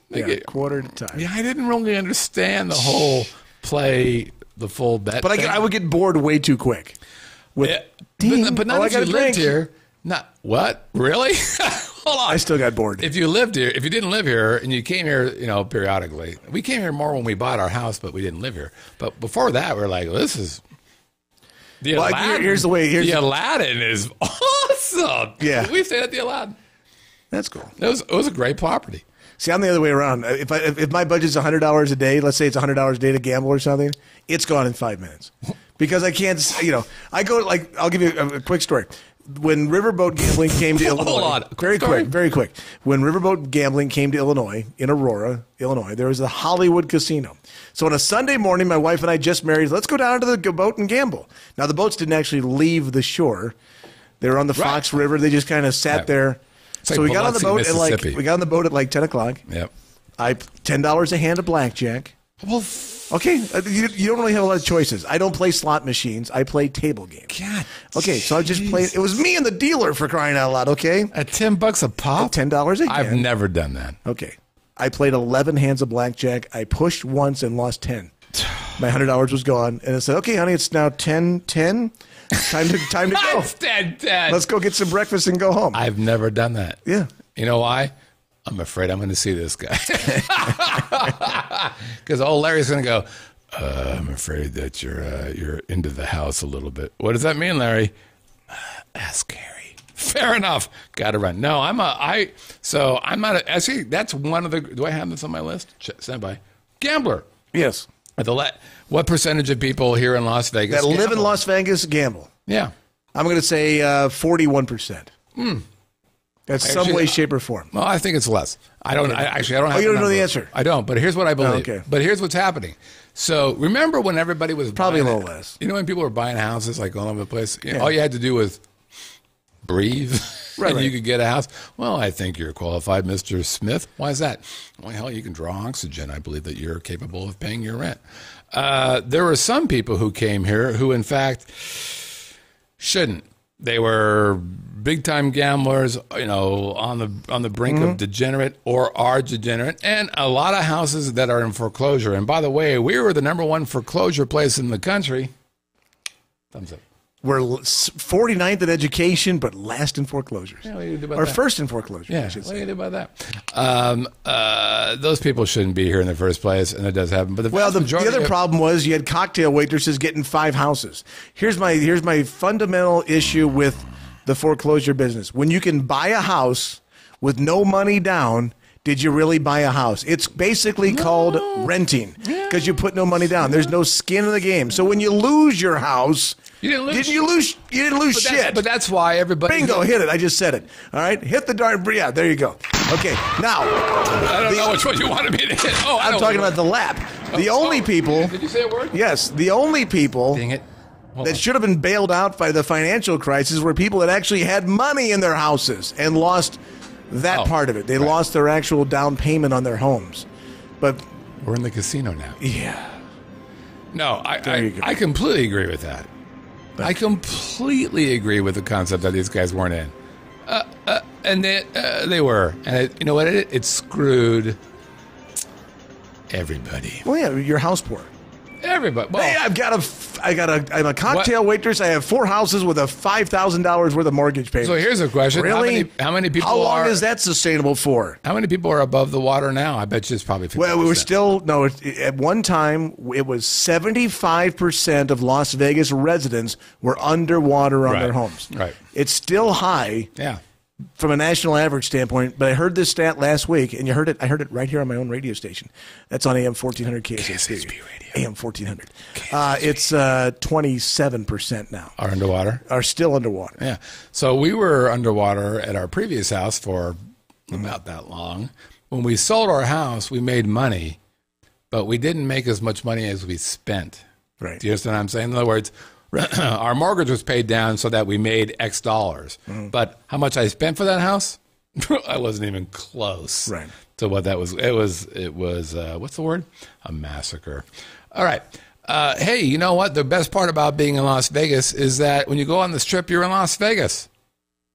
Quarter at a time. Yeah, I didn't really understand the whole play, the full bet. But I would get bored way too quick. But not if you lived here. Not what? Really? Hold on. I still got bored. If you lived here, if you didn't live here and you came here, periodically. We came here more when we bought our house, but we didn't live here. But before that, we were like, well, this is the Aladdin. Here's the way. The Aladdin is awesome. Yeah, we stayed at the Aladdin. That's cool. It was a great property. See, I'm the other way around. If my budget's $100 a day, let's say it's $100 a day to gamble or something, it's gone in 5 minutes because I can't. I go I'll give you a quick story. When riverboat gambling came to Illinois, hold on. Very quick. When riverboat gambling came to Illinois, in Aurora, Illinois, there was a Hollywood casino. So on a Sunday morning, my wife and I just married. Let's go down to the boat and gamble. Now the boats didn't actually leave the shore; they were on the Fox River. They just kind of sat there. So we got on the boat at like 10 o'clock. Yep. $10 a hand of blackjack. Well. Okay, you don't really have a lot of choices. I don't play slot machines. I play table games. God. Okay, so I just played. It was me and the dealer, for crying out loud. Okay, at $10 a pop. $10 a hand. I've never done that. Okay, I played 11 hands of blackjack. I pushed once and lost 10. My $100 was gone, and I said, "Okay, honey, it's now 10:10. Time to go. It's 10:10. Let's go get some breakfast and go home." I've never done that. Yeah. You know why? I'm afraid I'm going to see this guy. Because old Larry's going to go, I'm afraid that you're into the house a little bit. What does that mean, Larry? Ask Harry. Fair enough. Got to run. No, I'm not actually, that's one of the, do I have this on my list? Stand by. Gambler. Yes. What percentage of people here in Las Vegas that live in Las Vegas gamble? Yeah. I'm going to say 41%. That's some way, shape, or form. Well, I think it's less. I don't have you don't know the answer? I don't, but here's what I believe. Oh, okay. But here's what's happening. So remember when everybody was probably a little less. You know when people were buying houses like all over the place? All you had to do was breathe and you could get a house. Well, I think you're qualified, Mr. Smith. Why is that? Well, hell, you can draw oxygen. I believe that you're capable of paying your rent. There were some people who came here who, in fact, shouldn't. They were big-time gamblers, on the brink of degenerate or are degenerate, and a lot of houses that are in foreclosure. And by the way, we were the #1 foreclosure place in the country. Thumbs up. We're 49th in education, but last in foreclosures. Yeah, what do you do about or that? First in foreclosures. Yeah, what do you do about that? Those people shouldn't be here in the first place, and it does happen. But the other problem was you had cocktail waitresses getting 5 houses. Here's my fundamental issue with the foreclosure business. When you can buy a house with no money down, did you really buy a house? It's basically called renting because you put no money down. There's no skin in the game. So when you lose your house, you didn't lose shit. But that's why everybody. Bingo, hit it. I just said it. All right, hit the dart. Yeah, there you go. Okay, now. I don't know which one you wanted me to hit. Oh, I'm talking about the lap. The only people. Did you say a word? Yes, the only people. Dang it. That should have been bailed out by the financial crisis were people that actually had money in their houses and lost that part of it. They lost their actual down payment on their homes. But we're in the casino now. Yeah. No, I completely agree with that. I completely agree with the concept that these guys weren't in. And they were. And you know what? It screwed everybody. Well, yeah, you're house poor. Everybody. Well, hey, I'm a cocktail waitress. I have 4 houses with a $5,000 worth of mortgage payment. So here's a question. Really? How many people How long is that sustainable for? How many people are above the water now? I bet you it's probably 50%. Well, we were still, at one time, it was 75% of Las Vegas residents were underwater on their homes. Right. It's still high. Yeah. from a national average standpoint, but I heard this stat last week, and I heard it right here on my own radio station. That's on AM 1400 KSHP Radio. AM 1400. It's 27% now. Are underwater? Are still underwater. Yeah. So we were underwater at our previous house for about that long. When we sold our house, we made money, but we didn't make as much money as we spent. Right. Do you understand what I'm saying? In other words, our mortgage was paid down so that we made X dollars. But how much I spent for that house, I wasn't even close to what that was. It was what's the word? A massacre. All right. Hey, you know what? The best part about being in Las Vegas is that when you go on the Strip, you're in Las Vegas.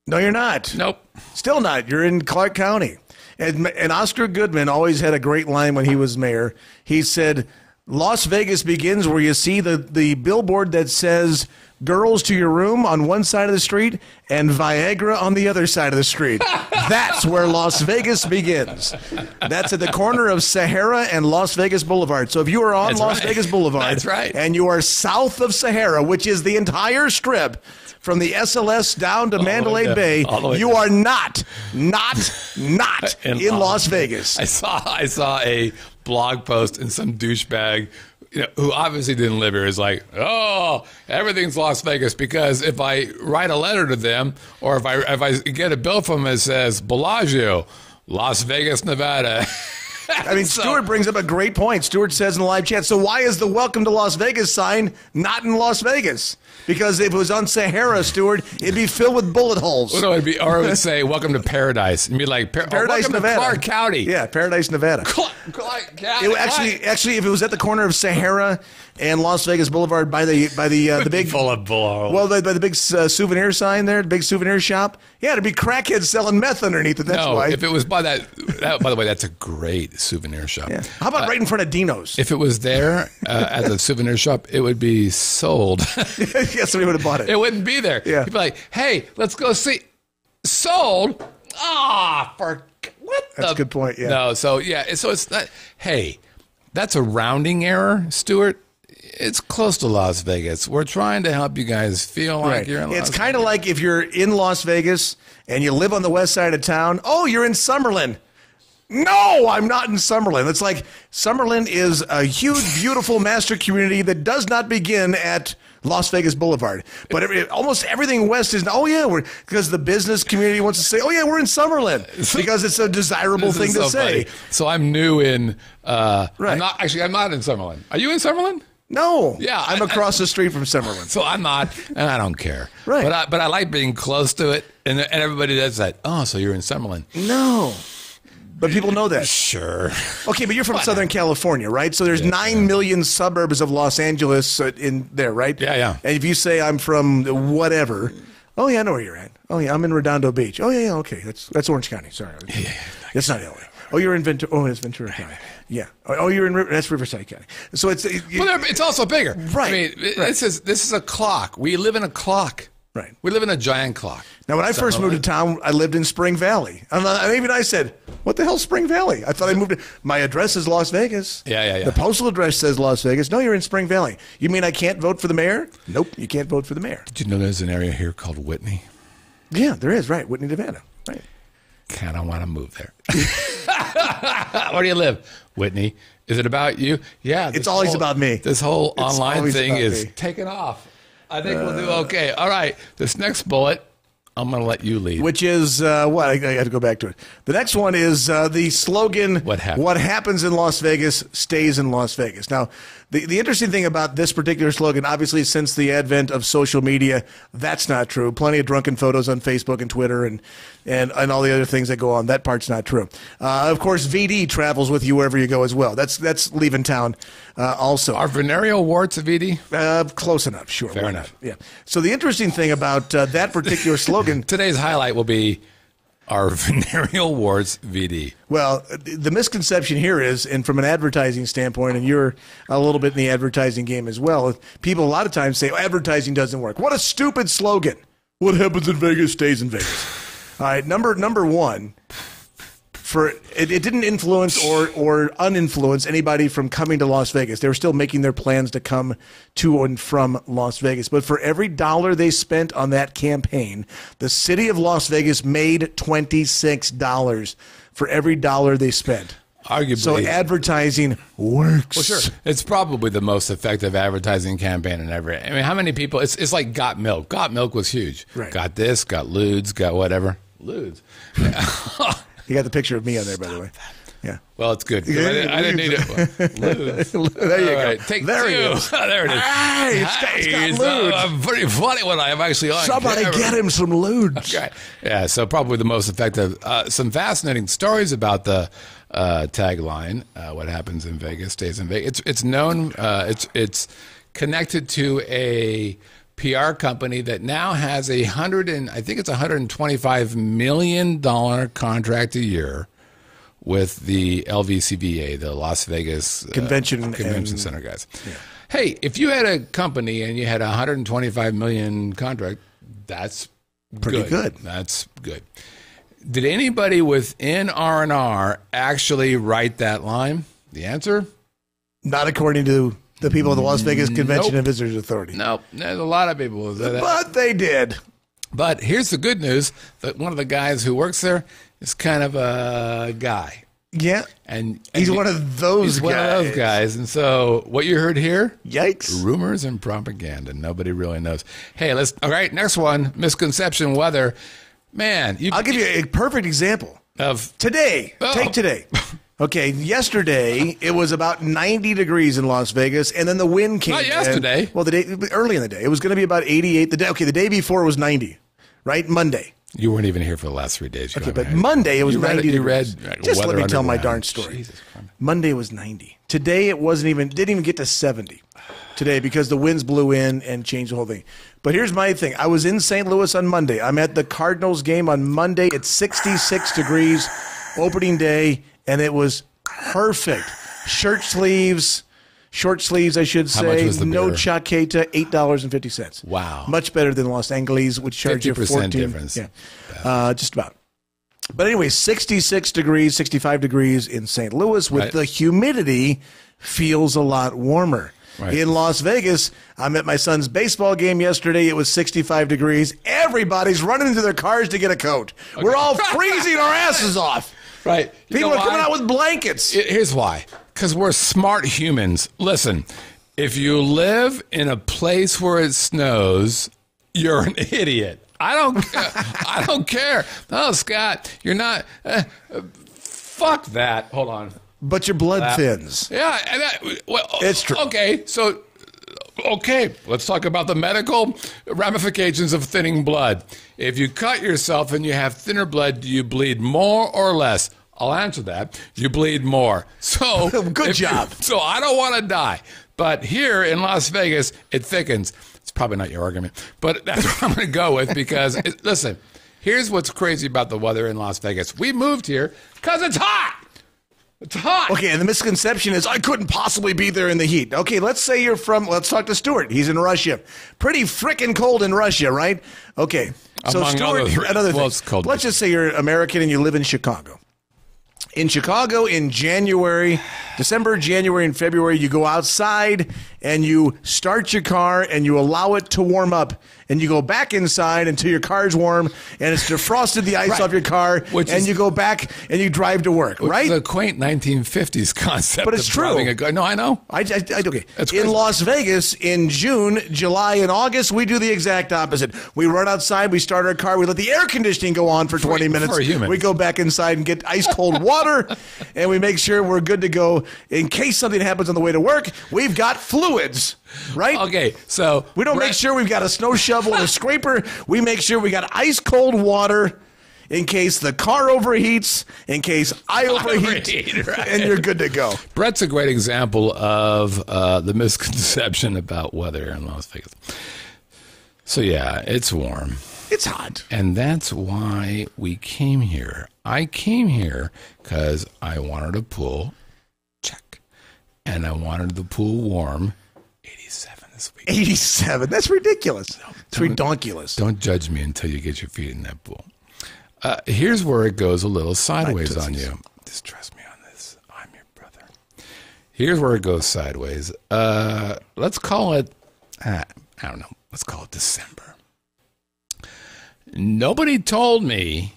No, you're not. Nope. Still not. You're in Clark County. And Oscar Goodman always had a great line when he was mayor. He said, Las Vegas begins where you see the billboard that says girls to your room on one side of the street and Viagra on the other side of the street. That's where Las Vegas begins. That's at the corner of Sahara and Las Vegas Boulevard. So if you are on Las Vegas Boulevard That's right. and you are south of Sahara, which is the entire strip from the SLS down to Mandalay Bay, you are not in Las Vegas. I saw a blog post and some douchebag, who obviously didn't live here, is like, oh, everything's Las Vegas because if I write a letter to them or if I get a bill from them that says Bellagio, Las Vegas, Nevada. I mean, Stuart brings up a great point. Stuart says in the live chat, so why is the Welcome to Las Vegas sign not in Las Vegas? Because if it was on Sahara, Stuart, it'd be filled with bullet holes. Well, no, or it would say, welcome to Paradise. It'd be like, Paradise, welcome Nevada. to Clark County. Yeah, Paradise, Nevada. Clark County. Actually, if it was at the corner of Sahara and Las Vegas Boulevard by the big full of bull. Well, by the big souvenir sign there, the big souvenir shop. Yeah, it'd be crackheads selling meth underneath it. That's why. If it was by that, by the way, that's a great souvenir shop. Yeah. How about right in front of Dino's? If it was there at the souvenir shop, it would be sold. Yeah, somebody would have bought it. It wouldn't be there. Yeah. You'd be like, hey, let's go see. Sold? That's a good point, yeah. No, so it's not, hey, that's a rounding error, Stuart. It's close to Las Vegas. We're trying to help you guys feel like you're in Las Vegas. It's kind of like if you're in Las Vegas and you live on the west side of town, oh, you're in Summerlin. No, I'm not in Summerlin. It's like Summerlin is a huge, beautiful master community that does not begin at Las Vegas Boulevard. But almost everything west is, because the business community wants to say, oh, yeah, we're in Summerlin, because it's a desirable thing to say. Funny. So I'm new in, right. I'm not in Summerlin. Are you in Summerlin? No. Yeah. I'm across the street from Summerlin. So I'm not, and I don't care. Right. But I like being close to it, and everybody does that. Oh, so you're in Summerlin. No. But people know that. Sure. Okay, but you're from Southern California, right? So there's 9 million suburbs of Los Angeles in there, right? Yeah. And if you say I'm from whatever, oh, yeah, I know where you're at. Oh, yeah, I'm in Redondo Beach. Oh, yeah, okay. That's Orange County. Sorry. Yeah. That's not LA. Oh, you're in Ventura. Oh, it's Ventura County. Yeah. Oh, you're in that's Riverside County. So it's also bigger. Right. I mean, this is a clock. We live in a clock. Right. We live in a giant clock. Now, when I first moved to town, I lived in Spring Valley. And even I said, what the hell's Spring Valley? I thought I moved to, my address is Las Vegas. Yeah. The postal address says Las Vegas. No, you're in Spring Valley. You mean I can't vote for the mayor? Nope, you can't vote for the mayor. Did you know there's an area here called Whitney? Yeah, there is, right. Whitney, Nevada. Right. Kind of want to move there. Where do you live? Whitney. Is it about you? Yeah. It's always about me. This whole online thing is taking off. I think we'll do okay. All right. This next bullet, I'm going to let you lead. Which is what? I have to go back to it. The next one is the slogan, What happens in Las Vegas stays in Las Vegas. Now, the interesting thing about this particular slogan, obviously since the advent of social media, that's not true. Plenty of drunken photos on Facebook and Twitter and all the other things that go on. That part's not true. Of course, VD travels with you wherever you go as well. That's leaving town also. Are venereal warts a VD? Close enough, sure. Fair enough. Yeah. So the interesting thing about that particular slogan... Today's highlight will be our venereal warts VD. Well, the misconception here is, and from an advertising standpoint, and you're a little bit in the advertising game as well, people a lot of times say, advertising doesn't work. What a stupid slogan. What happens in Vegas stays in Vegas. All right, number one, it didn't influence or uninfluence anybody from coming to Las Vegas. They were still making their plans to come to and from Las Vegas. But for every dollar they spent on that campaign, the city of Las Vegas made $26 for every dollar they spent. Arguably. So advertising works. Well, sure. It's probably the most effective advertising campaign in ever. I mean, how many people? It's like Got Milk. Got Milk was huge. Right. Got this, got Ludes, got whatever. Ludes. You got the picture of me on there, by the way. Yeah. Well, it's good. I didn't need it. Ludes. There you go. Right, take there two. He is. There it is. Hey, it's got a pretty funny one. I'm actually on Somebody camera. get him some Ludes. Okay. Yeah, so probably the most effective. Some fascinating stories about the tagline, what happens in Vegas stays in Vegas. It's known, it's connected to a PR company that now has $125 million contract a year with the LVCVA, the Las Vegas Convention Center guys. Yeah. Hey, if you had a company and you had a $125 million contract, that's pretty good. That's good. Did anybody within R&R actually write that line? The answer? Not according to the people of the Las Vegas Convention and Visitors Authority. Nope. There's a lot of people who say that. But they did. But here's the good news, that one of the guys who works there is kind of a guy. Yeah. And he's one of those guys. One of those guys. And so what you heard here? Yikes. Rumors and propaganda. Nobody really knows. Hey, all right, next one, misconception weather. Man, I'll give you a perfect example of today. Oh. Take today. Okay, yesterday it was about 90 degrees in Las Vegas, and then the wind came. Not yesterday. Well, early in the day, it was going to be about 88. The day before was 90, right? Monday. You weren't even here for the last 3 days. Okay, but Monday it was 90 degrees. Just let me tell my darn story. Jesus Christ. Monday was 90. Today it didn't even get to 70. Today because the winds blew in and changed the whole thing. But here's my thing. I was in St. Louis on Monday. I'm at the Cardinals game on Monday. It's 66 degrees, opening day, and it was perfect. Short sleeves, I should say. How much was the no beer? chaqueta, $8.50. Wow. Much better than Los Angeles, which charge you 50% 14. difference. Yeah. Just about. But anyway, 66 degrees, 65 degrees in St. Louis with the humidity feels a lot warmer. Right. In Las Vegas, I'm at my son's baseball game yesterday. It was 65 degrees. Everybody's running into their cars to get a coat. Okay. We're all freezing our asses off. Right. People are coming out with blankets. Here's why. Because we're smart humans. Listen, if you live in a place where it snows, you're an idiot. I don't care. Oh, Scott, you're not. Fuck that. Hold on. But your blood thins. Yeah. It's true. Okay. So, let's talk about the medical ramifications of thinning blood. If you cut yourself and you have thinner blood, do you bleed more or less? I'll answer that. You bleed more. So good job. So I don't want to die. But here in Las Vegas, it thickens. It's probably not your argument, but that's what I'm going to go with because, listen, here's what's crazy about the weather in Las Vegas. We moved here because it's hot. It's hot. Okay, and the misconception is I couldn't possibly be there in the heat. Okay, let's talk to Stuart. He's in Russia. Pretty frickin' cold in Russia, right? Okay. So Among Stuart, another thing. It's cold. Let's just say you're American and you live in Chicago. In Chicago, in December, January, and February, you go outside and you start your car and you allow it to warm up. And you go back inside until your car's warm and it's defrosted the ice off your car. You go back and you drive to work, right? It's a quaint 1950s concept. But it's true. No, I know. Okay. In Las Vegas, in June, July, and August, we do the exact opposite. We run outside, we start our car, we let the air conditioning go on for 20 minutes. We go back inside and get ice cold water, and we make sure we're good to go. In case something happens on the way to work, we've got fluids. Right? Okay, so we don't make sure we've got a snow shovel and a scraper. We make sure we got ice cold water in case the car overheats, in case I overheat, right. And you're good to go. Brett's a great example of the misconception about weather in Las Vegas. So yeah, it's warm. It's hot. And that's why we came here. I came here because I wanted a pool. Check. And I wanted the pool warm. 87 this week. 87? That's ridiculous. It's redonkulous. Don't judge me until you get your feet in that pool. Here's where it goes a little sideways on you. Just trust me on this. I'm your brother. Here's where it goes sideways. Let's call it, I don't know. Let's call it December. Nobody told me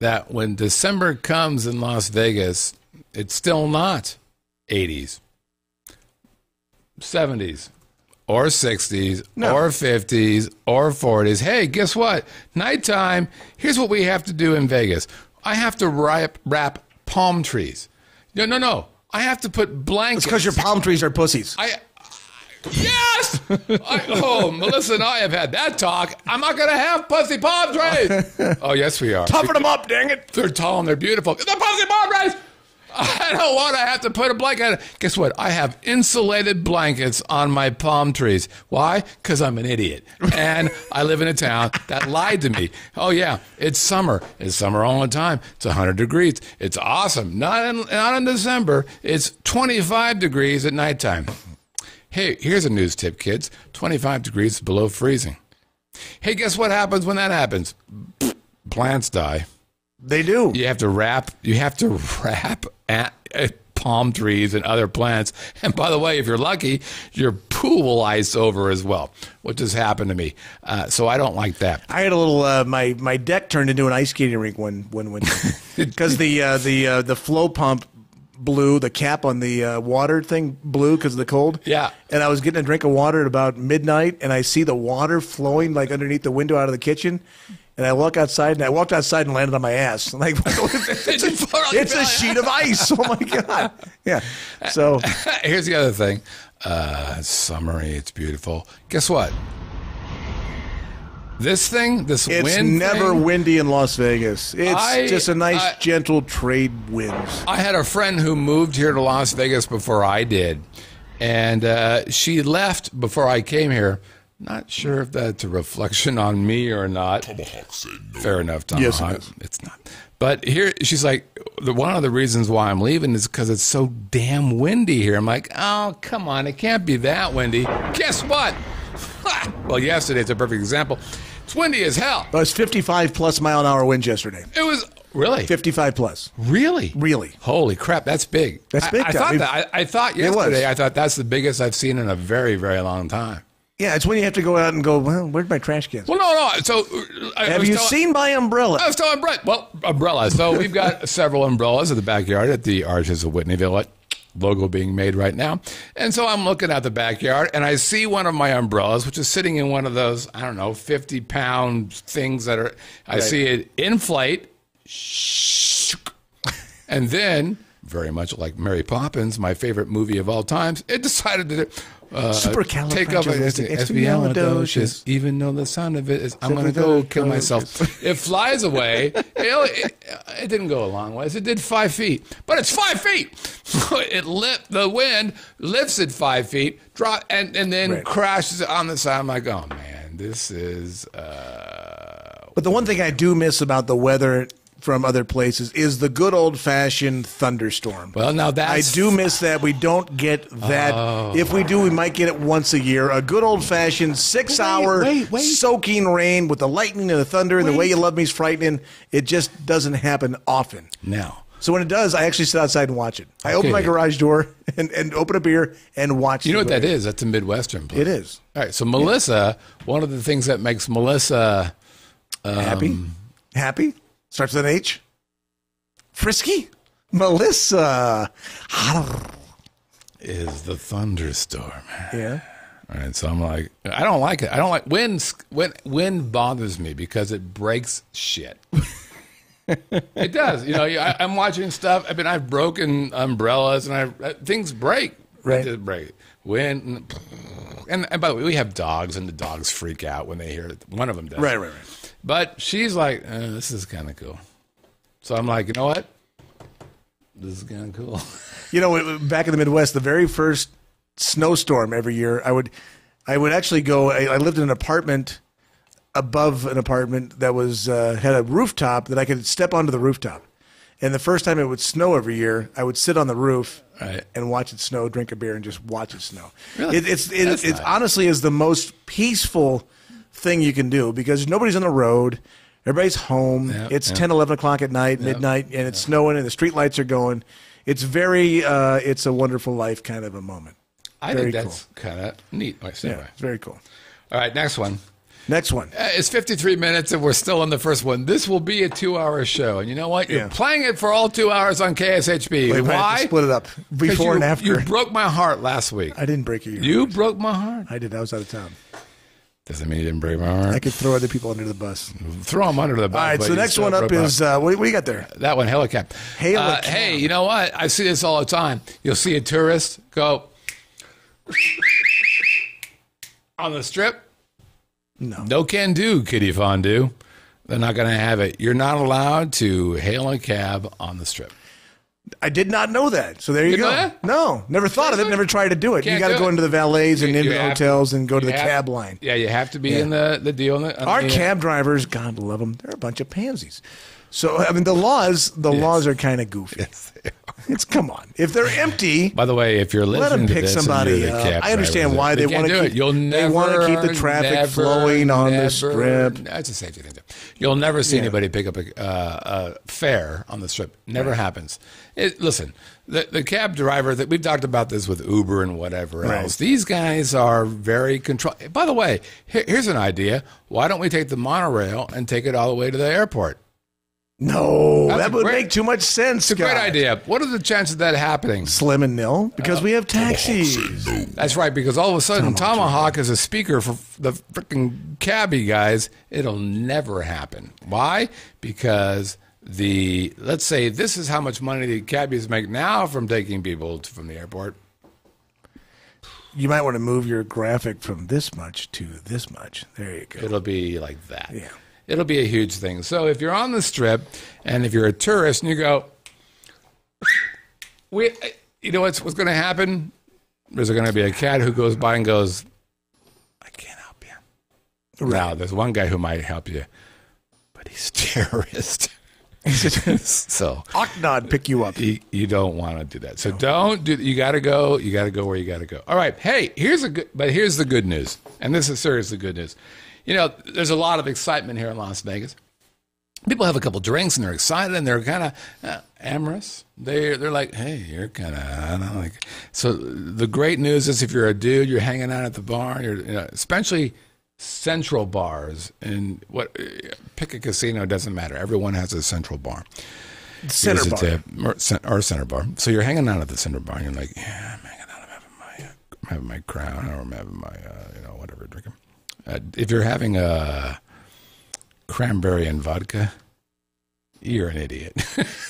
that when December comes in Las Vegas, it's still not 80s, 70s, or 60s, or 50s, or 40s. Hey, guess what? Nighttime, here's what we have to do in Vegas. I have to wrap palm trees. No. I have to put blankets. It's because your palm trees are pussies. Yes! Melissa and I have had that talk. I'm not going to have pussy palm trees. Oh, yes, we are. Toughen them up, dang it. They're tall and they're beautiful. The pussy palm trees! I don't want to have to put a blanket. Guess what? I have insulated blankets on my palm trees. Why? Because I'm an idiot. And I live in a town that lied to me. Oh, yeah, it's summer. It's summer all the time. It's 100 degrees. It's awesome. Not in December. It's 25 degrees at nighttime. Hey, here's a news tip, kids. 25 degrees below freezing. Hey, guess what happens when that happens? Plants die. They do. You have to wrap palm trees and other plants. And by the way, if you're lucky, your pool will ice over as well, which has happened to me. So I don't like that. I had a little. My deck turned into an ice skating rink one winter because the flow pump blew, the cap on the water thing blew because of the cold. Yeah. And I was getting a drink of water at about midnight, and I see the water flowing like underneath the window out of the kitchen. And I walked outside and landed on my ass. I'm like, it's a sheet of ice. Oh my God. Yeah. So here's the other thing. It's summery. It's beautiful. Guess what? This wind it's never windy in Las Vegas. It's just a nice, gentle trade winds. I had a friend who moved here to Las Vegas before I did. And she left before I came here. Not sure if that's a reflection on me or not. Tomahawk said no. Fair enough, Tomahawk. Yes, it's not. But here, she's like, one of the reasons why I'm leaving is because it's so damn windy here. I'm like, oh, come on, it can't be that windy. Guess what? Well, yesterday's a perfect example. It's windy as hell. It was 55 plus mile an hour winds yesterday. It was really 55 plus. Really? Holy crap, that's big. That's big. I thought yesterday. I thought that's the biggest I've seen in a very, very long time. Yeah, it's when you have to go out and go, well, where'd my trash cans? Well, no. So, have you seen my umbrella? I was telling Brett. Well, umbrella. So we've got several umbrellas in the backyard at the Arches of Whitneyville. Logo being made right now. And so I'm looking at the backyard, and I see one of my umbrellas, which is sitting in one of those, 50-pound things that are, I see it inflate, and then, very much like Mary Poppins, my favorite movie of all times, it decided to take up expialidocious, even though the sound of it is, I'm going to go kill myself. It flies away. It didn't go a long ways. It did 5 feet, but it's 5 feet. The wind lifts it 5 feet, and then crashes on the side. I'm like, oh man, this is. But the one thing I do miss about the weather from other places is the good old-fashioned thunderstorm. Well, now I do miss that. We don't get that. If we do, we might get it once a year. A good old-fashioned 6-hour soaking rain with the lightning and the thunder and the way you love me is frightening. It just doesn't happen often. Now. So when it does, I actually sit outside and watch it. I open my garage door and open a beer and watch it. You know what that is? That's a Midwestern place. It is. All right, so Melissa, one of the things that makes Melissa... Happy? Starts with an H. Frisky. Melissa. Is the thunderstorm. Yeah. All right, so I'm like, I don't like it. I don't like wind bothers me because it breaks shit. It does. I'm watching stuff. I've broken umbrellas and things break. Right. Just break. Wind. And by the way, we have dogs and the dogs freak out when they hear it. One of them does. Right. But she's like, this is kind of cool. So I'm like, you know what? This is kind of cool. Back in the Midwest, the very first snowstorm every year, I would actually go. I lived in an apartment above an apartment that was had a rooftop that I could step onto the rooftop. And the first time it would snow every year, I would sit on the roof and watch it snow, drink a beer, and just watch it snow. Really? It honestly is the most peaceful thing you can do because nobody's on the road. Everybody's home. It's 10, 11 o'clock at night, midnight, and it's snowing, and the street lights are going. It's it's a wonderful life kind of a moment. I think that's kind of neat. It's very cool. All right, next one. It's 53 minutes, and we're still on the first one. This will be a 2-hour show, and you know what? You're playing it for all 2 hours on KSHB. Why? Split it up before and after. You broke my heart last week. I didn't break your heart. You broke my heart. I did. I was out of town. Doesn't mean you didn't break my heart. I could throw other people under the bus. Throw them under the bus. All right, so the next one up is, what do you got there? That one, Helicab. Hey, you know what? I see this all the time. You'll see a tourist go on the strip. No can do, Kitty Fondue. They're not going to have it. You're not allowed to hail a cab on the strip. I did not know that. So there you go. That? No, never thought of it. Never tried to do it. You got to go into the valets and into the hotels and go to the cab line. Yeah, you have to be in the deal. Our cab drivers, God love them, they're a bunch of pansies. So, I mean, the laws are kind of goofy. Yes, they are. Come on. If they're empty, by the way, if you're listening to this, somebody. I understand why they want to keep. They want to keep the traffic flowing on the strip. That's a safety thing. You'll never see anybody pick up a fare on the strip. Never happens. Listen, the cab driver that we've talked about this with Uber and whatever else. These guys are very controlled. By the way, here's an idea. Why don't we take the monorail and take it all the way to the airport? No, that would make too much sense. It's a great idea. What are the chances of that happening? Slim and nil, because we have taxis. That's right, because all of a sudden Tomahawk is a speaker for the freaking cabbie guys. It'll never happen. Why? Because let's say this is how much money the cabbies make now from taking people from the airport. You might want to move your graphic from this much to this much. There you go. It'll be like that. Yeah. It'll be a huge thing. So if you're on the strip and if you're a tourist and you go, you know what's going to happen? There's going to be a cat who goes by and goes, I can't help you. Right. Now, there's one guy who might help you, but he's a terrorist. So Aknod pick you up. You don't want to do that. So don't do. You got to go. You got to go where you got to go. All right. Hey, here's the good news, and this is seriously good news. You know, there's a lot of excitement here in Las Vegas. People have a couple drinks and they're excited and they're kind of amorous. They're like, hey, you're kind of, I don't know. Like, so the great news is if you're a dude, you're hanging out at the bar, especially central bars. And pick a casino, doesn't matter. Everyone has a central bar. Center bar. Or center bar. So you're hanging out at the center bar and you're like, yeah, I'm hanging out. I'm having my Crown or I'm having my, whatever, drinking. If you're having a cranberry and vodka, you're an idiot.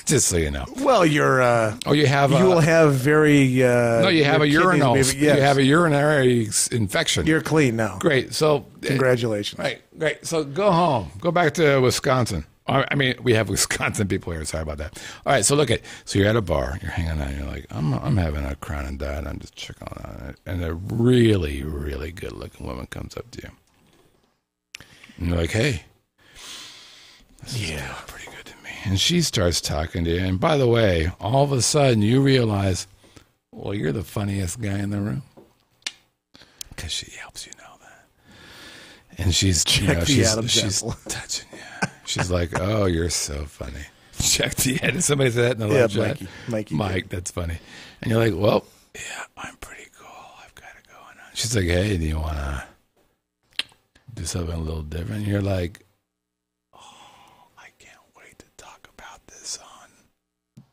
Just so you know. Well, you're. You will have very. No, you have a urinal. Yes. You have a urinary infection. You're clean now. Great. So congratulations. Right. Great. So go home. Go back to Wisconsin. I mean, we have Wisconsin people here. Sorry about that. All right. So so you're at a bar. You're hanging out. You're like, I'm having a Crown and Diet. I'm just checking on it. And a really, really good looking woman comes up to you. And you're like, hey, this is pretty good to me. And she starts talking to you. And by the way, all of a sudden you realize, well, you're the funniest guy in the room. Because she helps you know that. And she's touching you. She's like, oh, you're so funny. Check the head. Did somebody say that in the live chat? Mike, that's funny. And you're like, well, yeah, I'm pretty cool. I've got it going on. She's like, hey, do you want to do something a little different? You're like, oh, I can't wait to talk about this on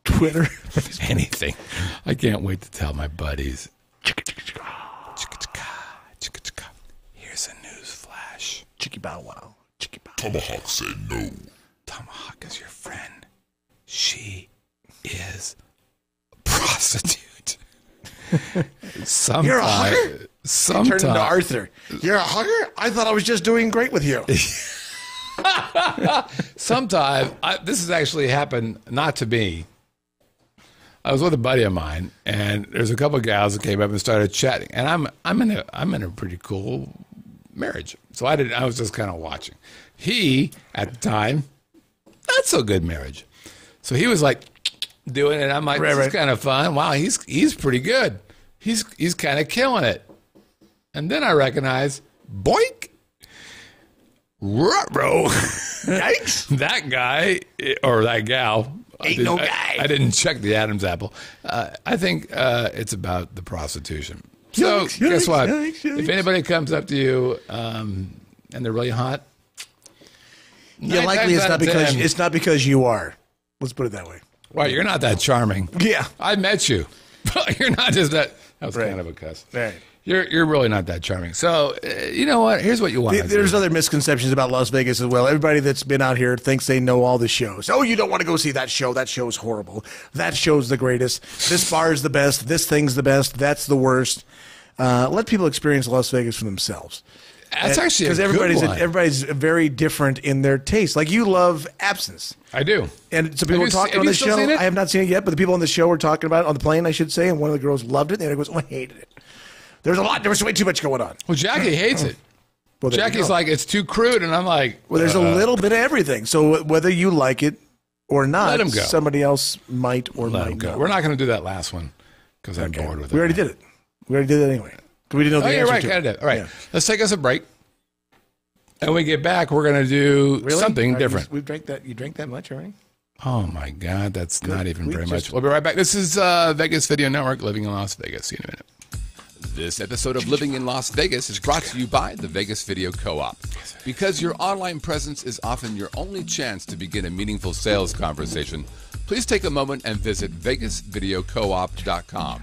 Twitter. Anything. I can't wait to tell my buddies. Here's a news flash. Chicky bow wow. Chicky bow. Tomahawk said no. Tomahawk is your friend. She is a prostitute. You're a hugger? Sometimes. Turned into Arthur. You're a hugger? I thought I was just doing great with you. Sometimes, this has actually happened, not to me. I was with a buddy of mine, and there's a couple of gals that came up and started chatting. And I'm in a pretty cool marriage, so I was just kind of watching. He, at the time, not so good marriage. So he was like doing it. I'm like, this is kind of fun. Wow, he's pretty good. He's kind of killing it. And then I recognize, boink, ruh-roh. Yikes! That guy or that gal Ain't no guy. I didn't check the Adam's apple. I think it's about the prostitution. So Yikes, guess what? yikes. If anybody comes up to you and they're really hot, Yeah, likely it's not because you are. Let's put it that way. Well, you're not that charming. Yeah. I met you. You're not just that. That was kind of a cuss. Right. You're really not that charming. So, you know what? Here's what you want. There's other misconceptions about Las Vegas as well. Everybody that's been out here thinks they know all the shows. Oh, you don't want to go see that show. That show's horrible. That show's the greatest. This bar's the best. This thing's the best. That's the worst. Let people experience Las Vegas for themselves. That's actually because everybody's very different in their taste. Like you love absence. I do. And some people were talking on the show. I have not seen it yet, but the people on the show were talking about it on the plane, I should say, and one of the girls loved it, and the other goes, oh, I hated it. There was way too much going on. Well, Jackie hates it. Well, Jackie's like, it's too crude, and I'm like... Well, there's a little bit of everything. So whether you like it or not, let him go. Somebody else might or might not. We're not going to do that last one because I'm bored with it. We already did it. We already did it anyway. We didn't know the answer to it. Right. All right. Let's take us a break. And when we get back, we're going to do something different. We've drank that. You drank that much already? Oh, my God. That's not even very much. We'll be right back. This is Vegas Video Network, Living in Las Vegas. See you in a minute. This episode of Living in Las Vegas is brought to you by the Vegas Video Co-op. Because your online presence is often your only chance to begin a meaningful sales conversation, please take a moment and visit VegasVideoCoop.com.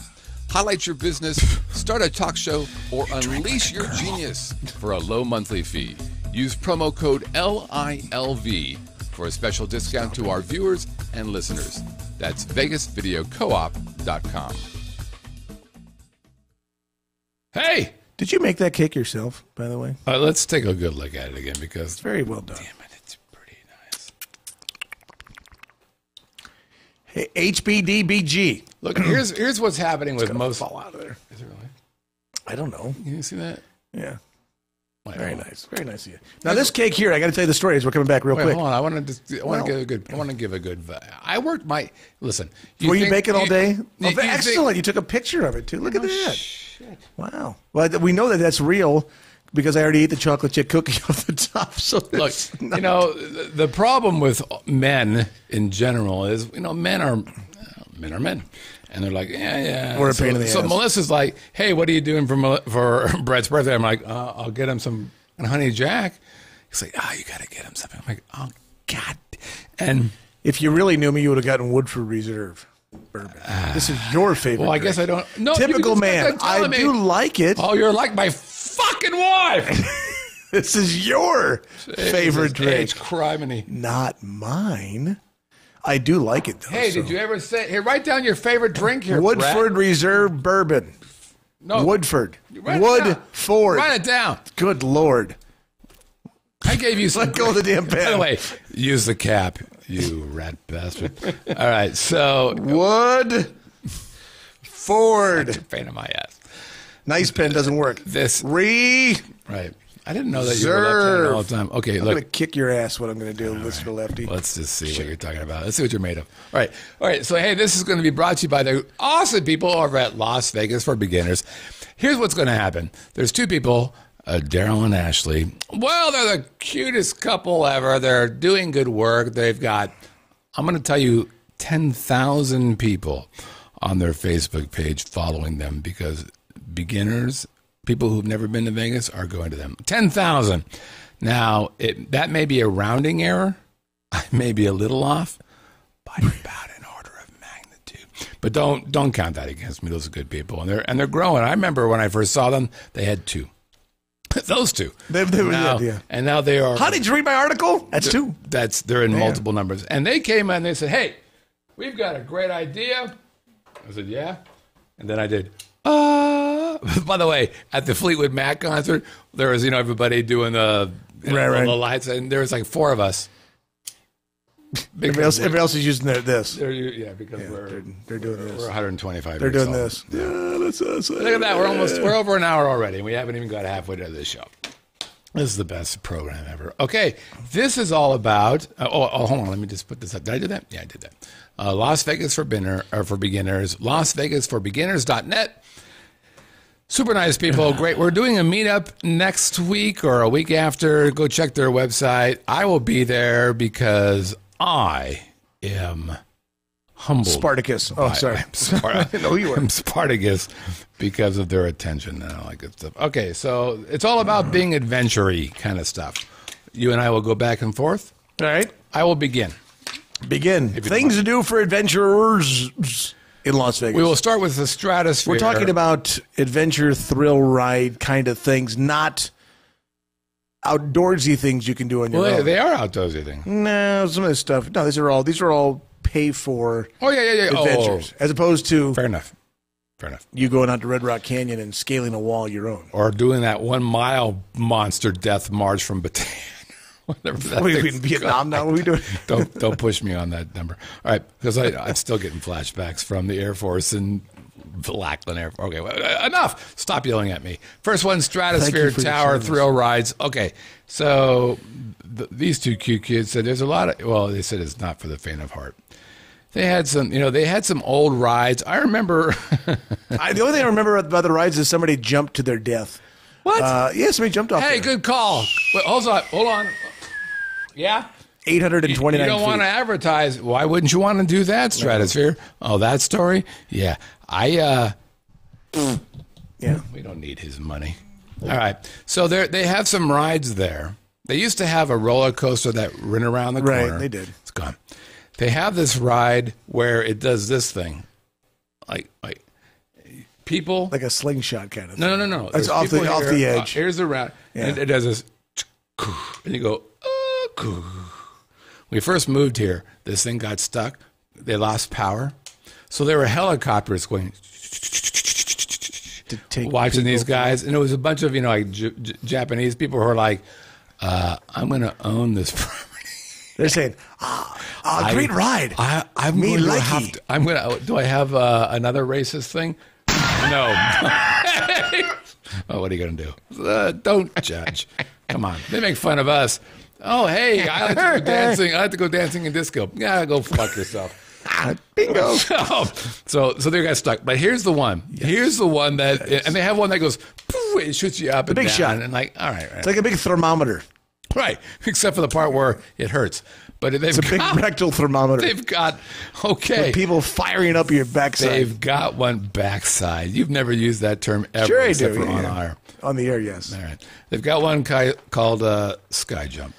Highlight your business, start a talk show, or unleash your genius for a low monthly fee. Use promo code LILV for a special discount to our viewers and listeners. That's VegasVideoCoop.com. Hey! Did you make that cake yourself, by the way? Let's take a good look at it again because... It's very well done. Damn it, it's pretty nice. Hey, HBDBG. Look, here's what's happening with most... fall out of there. Is it really? I don't know. Can you see that? Yeah. Wait, very nice. Very nice of you. Now, this cake here, I got to tell you the story as we're coming back real quick. Hold on. I want to give a good... I worked my... Listen. Were you baking all day? Excellent. You took a picture of it, too. Look at that. Shit. Wow. Well, we know that that's real because I already ate the chocolate chip cookie off the top. So look, you know, the problem with men in general is, you know, men are men. And they're like, yeah. We're a pain in the ass. So Melissa's like, hey, what are you doing for Brett's birthday? I'm like, I'll get him some Honey Jack. He's like, you got to get him something. I'm like, oh, God. And if you really knew me, you would have gotten Woodford Reserve bourbon. This is your favorite. Well, I guess I don't. No, typical man. I do like it. Oh, you're like my fucking wife. This is your favorite drink. It's criminy. Not mine. I do like it, though. Hey, did you ever say... Here, write down your favorite drink here, Woodford Reserve Bourbon. No. Woodford. Woodford. Write it down. Good Lord. I gave you some... Let go of the damn pen. By the way, use the cap, you rat bastard. All right, so... Woodford. That's a pain in my ass. Nice pen doesn't work. Right. I didn't know that you were left-handed all the time. Okay, I'm going to kick your ass. What I'm going to do, Mr. Lefty. Let's just see what you're talking about. Let's see what you're made of. All right. So, hey, this is going to be brought to you by the awesome people over at Las Vegas for Beginners. Here's what's going to happen. There's two people, Daryl and Ashley. Well, they're the cutest couple ever. They're doing good work. They've got, I'm going to tell you, 10,000 people on their Facebook page following them because beginners, people who've never been to Vegas, are going to them. 10,000. Now, that may be a rounding error. I may be a little off by about an order of magnitude. But don't count that against me. Those are good people, and they're growing. I remember when I first saw them, they had two. Those two. They were yeah. And now they are. How did you read my article? That's two. They're in multiple numbers. And they came in and they said, hey, we've got a great idea. I said, yeah. And then I did, by the way, at the Fleetwood Mac concert, there was, everybody doing the lights, and there was like four of us. Everybody else is using this. Because they're doing this. We're 125. They're doing this. Yeah, that's us. Look at that. We're over an hour already, and we haven't even got halfway to this show. This is the best program ever. Okay, this is all about. Hold on. Let me just put this up. Did I do that? Yeah, I did that. Las Vegas for beginners. LasVegasForBeginners.net. Super nice people. Great. We're doing a meetup next week or a week after. Go check their website. I will be there because I am humbled. Spartacus. Oh, sorry. No, you were. I'm Spartacus because of their attention and all that good stuff. Okay, so it's all about being adventure-y kind of stuff. You and I will go back and forth. All right. I will begin. Things to do for adventurers in Las Vegas. We will start with the Stratosphere. We're talking about adventure, thrill ride kind of things, not outdoorsy things you can do on your own. They are outdoorsy things. No, some of this stuff. No, these are all pay for. Oh yeah. Adventures, as opposed to fair enough. You going out to Red Rock Canyon and scaling a wall your own, or doing that 1 mile monster death march from Bataan. Whatever that we in Vietnam now? What are we doing? Don't push me on that number. All right, because I'm still getting flashbacks from the Air Force and Lackland Air Force. Okay, well, enough. Stop yelling at me. First one, Stratosphere Tower thrill rides. Okay, so these two cute kids said there's a lot of. Well, they said it's not for the faint of heart. They had some old rides. I remember. The only thing I remember about the rides is somebody jumped to their death. What? Yeah, somebody jumped off. Hey, there. good call. Wait, hold on. Yeah? 829 You don't want to advertise. Why wouldn't you want to do that, Stratosphere? Oh, that story? Yeah. Yeah. We don't need his money. All right. So they have some rides there. They used to have a roller coaster that ran around the corner. Right, they did. It's gone. They have this ride where it does this thing. Like people. Like a slingshot kind of thing. No. It's off the edge. Here's the round. Yeah. And it does this. And you go, when we first moved here, this thing got stuck. They lost power. So there were helicopters going, watching these guys. And it was a bunch of, Japanese people who are like, I'm going to own this property. They're saying, great ride. I'm going to have to, do I have another racist thing? No. Oh, what are you going to do? Don't judge. Come on. They make fun of us. Oh, hey, I like to go dancing. I like to go dancing in disco. Yeah, go fuck yourself. Bingo. So they got stuck. But here's the one. Yes. Here's the one that, and they have one that goes, poof, it shoots you up and big down. Shot. And like, all right. It's like a big thermometer. Right, except for the part where it hurts. But it's a big rectal thermometer. They've got, okay. With people firing up your backside. They've got one backside. You've never used that term ever. Sure except I do. For on air. On the air, yes. All right. They've got one called Sky Jump.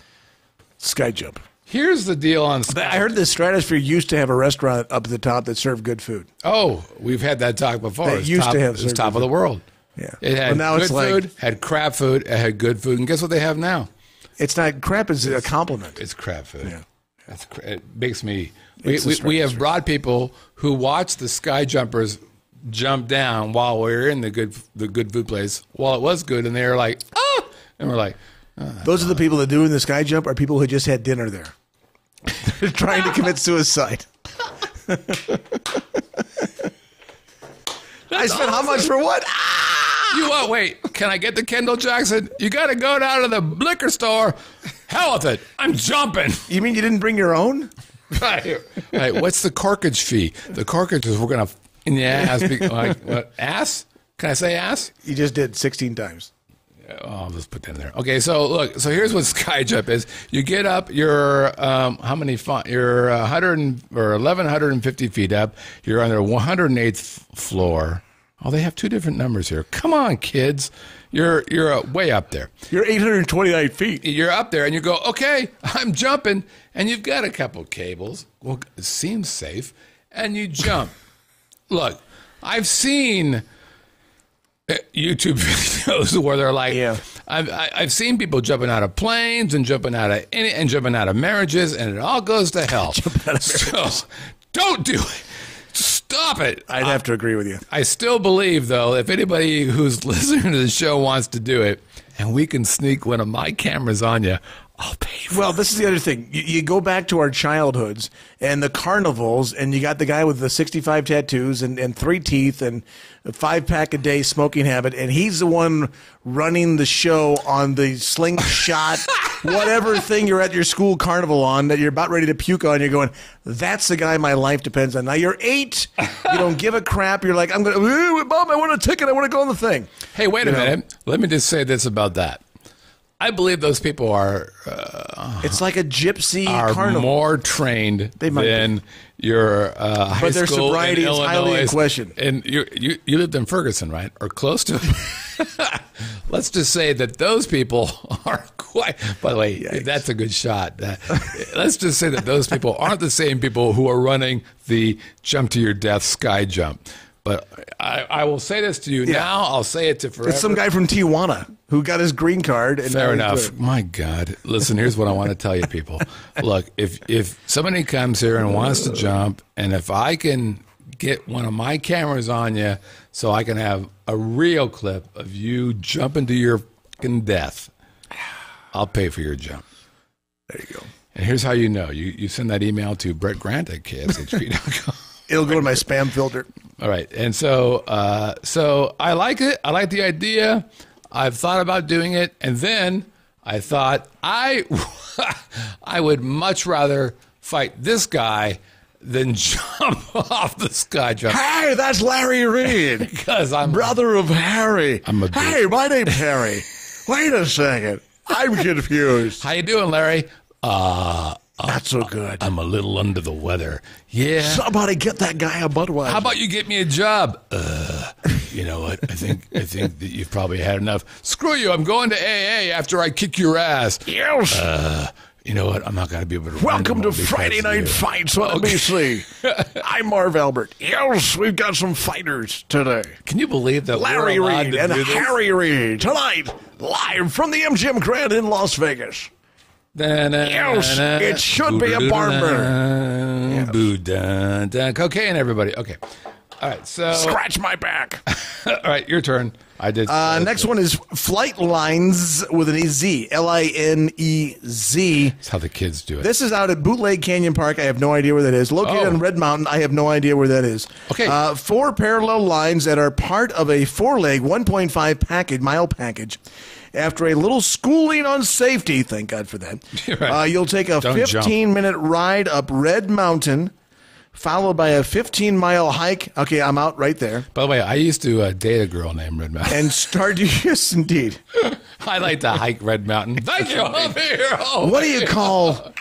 Sky Jump. Here's the deal on Sky. I heard the Stratosphere used to have a restaurant up at the top that served good food. Oh, we've had that talk before. It used to have. It was top of the world. Yeah. It had now good food, had crap food, it had good food. And guess what they have now? It's not crap. It's a compliment. It's crap food. Yeah. It makes me. We have brought people who watch the Sky Jumpers jump down while we're in the good food place while it was good, and they're like, ah, and we're like, those are the people that do in the Sky Jump are people who just had dinner there. They're trying to commit suicide. I spent how much for what? You what? Wait, can I get the Kendall Jackson? You got to go down to the liquor store. Hell with it. I'm jumping. You mean you didn't bring your own? Right. What's the corkage fee? The corkage is we're going to in the ass. What, ass? Can I say ass? You just did 16 times. Oh, I'll just put that in there. Okay, so look. So here's what Sky Jump is. You get up. You're how many? You're 1,150 feet up. You're on the 108th floor. Oh, they have two different numbers here. Come on, kids. You're way up there. You're 829 feet. You're up there, and you go, okay, I'm jumping, and you've got a couple cables. Well, it seems safe, and you jump. Look, I've seen YouTube videos where they're like, I've seen people jumping out of planes and jumping out of marriages, and it all goes to hell. So don't do it. Stop it. I'd have to agree with you. I still believe, though, if anybody who's listening to the show wants to do it, and we can sneak one of my cameras on you, I'll pay for Well, it. this is the other thing. You go back to our childhoods and the carnivals, and you got the guy with the 65 tattoos and 3 teeth and a 5-pack a day smoking habit, and he's the one running the show on the slingshot, whatever thing you're at your school carnival on that you're about ready to puke on. You're going, that's the guy my life depends on. Now, you're 8. You don't give a crap. You're like, I'm going to, Mom, I want a ticket. I want to go on the thing. Hey, wait a minute. Let me just say this about that. I believe those people are It's like a gypsy are carnival. more trained than your high But their school sobriety in is highly Illinois. in question. And you lived in Ferguson, right? Or close to it. Let's just say that those people are quite, by the way, that's a good shot. Let's just say that those people aren't the same people who are running the jump to your death sky jump. But I will say this to you now. I'll say it to forever. It's some guy from Tijuana who got his green card. And Fair enough. My God. Listen, here's what I want to tell you, people. Look, if somebody comes here and wants to jump, and if I can get one of my cameras on you so I can have a real clip of you jumping to your fucking death, I'll pay for your jump. There you go. And here's how you know. You send that email to brettgrant@kshp.com. It'll go to my spam filter. All right. And so I like it. I like the idea. I've thought about doing it. And then I thought I would much rather fight this guy than jump off the sky jump. Hey, that's Larry Reid. Because I'm brother of Harry. Hey, my name's Harry. Wait a second. I'm confused. How you doing, Larry? Not so good. I'm a little under the weather. Yeah. Somebody get that guy a Budweiser. How about you get me a job? You know what? I think that you've probably had enough. Screw you. I'm going to AA after I kick your ass. Yes. You know what? I'm not going to be able to. Welcome to Friday Night Fights on NBC. I'm Marv Albert. Yes, we've got some fighters today. Can you believe that Larry we're allowed Reid to and do this? Harry Reid tonight, live from the MGM Grand in Las Vegas. Yes, it should be a barber. Cocaine, everybody. Okay. All right. So Scratch my back. all right, your turn. I did. Next one is Flight Lines with an EZ. Linez. That's how the kids do it. This is out at Bootleg Canyon Park. I have no idea where that is. Located on Red Mountain. I have no idea where that is. Okay. 4 parallel lines that are part of a 4-leg 1.5 mile package. After a little schooling on safety, thank God for that, Right. you'll take a 15-minute ride up Red Mountain, followed by a 15-mile hike. Okay, I'm out right there. By the way, I used to date a girl named Red Mountain. And start, yes, indeed. I like to hike Red Mountain. Thank you. I'm here. Oh, What do you call...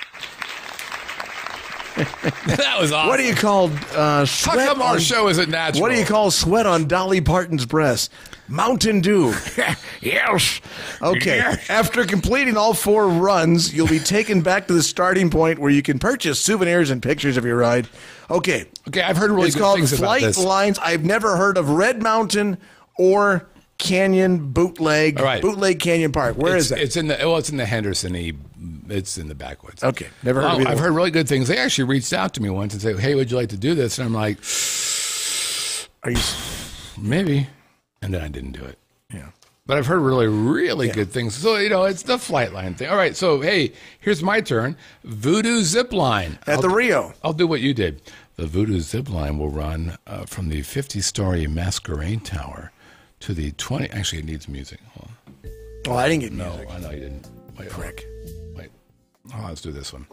that was awesome. What do you call How sweat come our on, show isn't natural? What do you call sweat on Dolly Parton's breast? Mountain Dew. Yes. Okay. Yes. After completing all 4 runs, you'll be taken back to the starting point where you can purchase souvenirs and pictures of your ride. Okay. Okay, I've heard really It's good called things about Flight this. Lines. I've never heard of Red Mountain or Canyon Bootleg. All right. Bootleg Canyon Park. Where is that? It's in the Henderson-y. It's in the backwoods. Okay. Never heard of either I've one. heard really good things. They actually reached out to me once and said, "Hey, would you like to do this?" And I'm like, Are you? maybe. And then I didn't do it. Yeah. But I've heard really good things. So, it's the flight line thing. All right, so, hey, here's my turn. Voodoo Zip Line. At the Rio. I'll do what you did. The Voodoo Zip Line will run from the 50-story Masquerade Tower to the 20... Actually, it needs music. Hold on. Oh, I didn't get music. No, I know you didn't. Wait, Prick. Wait. Oh, let's do this one.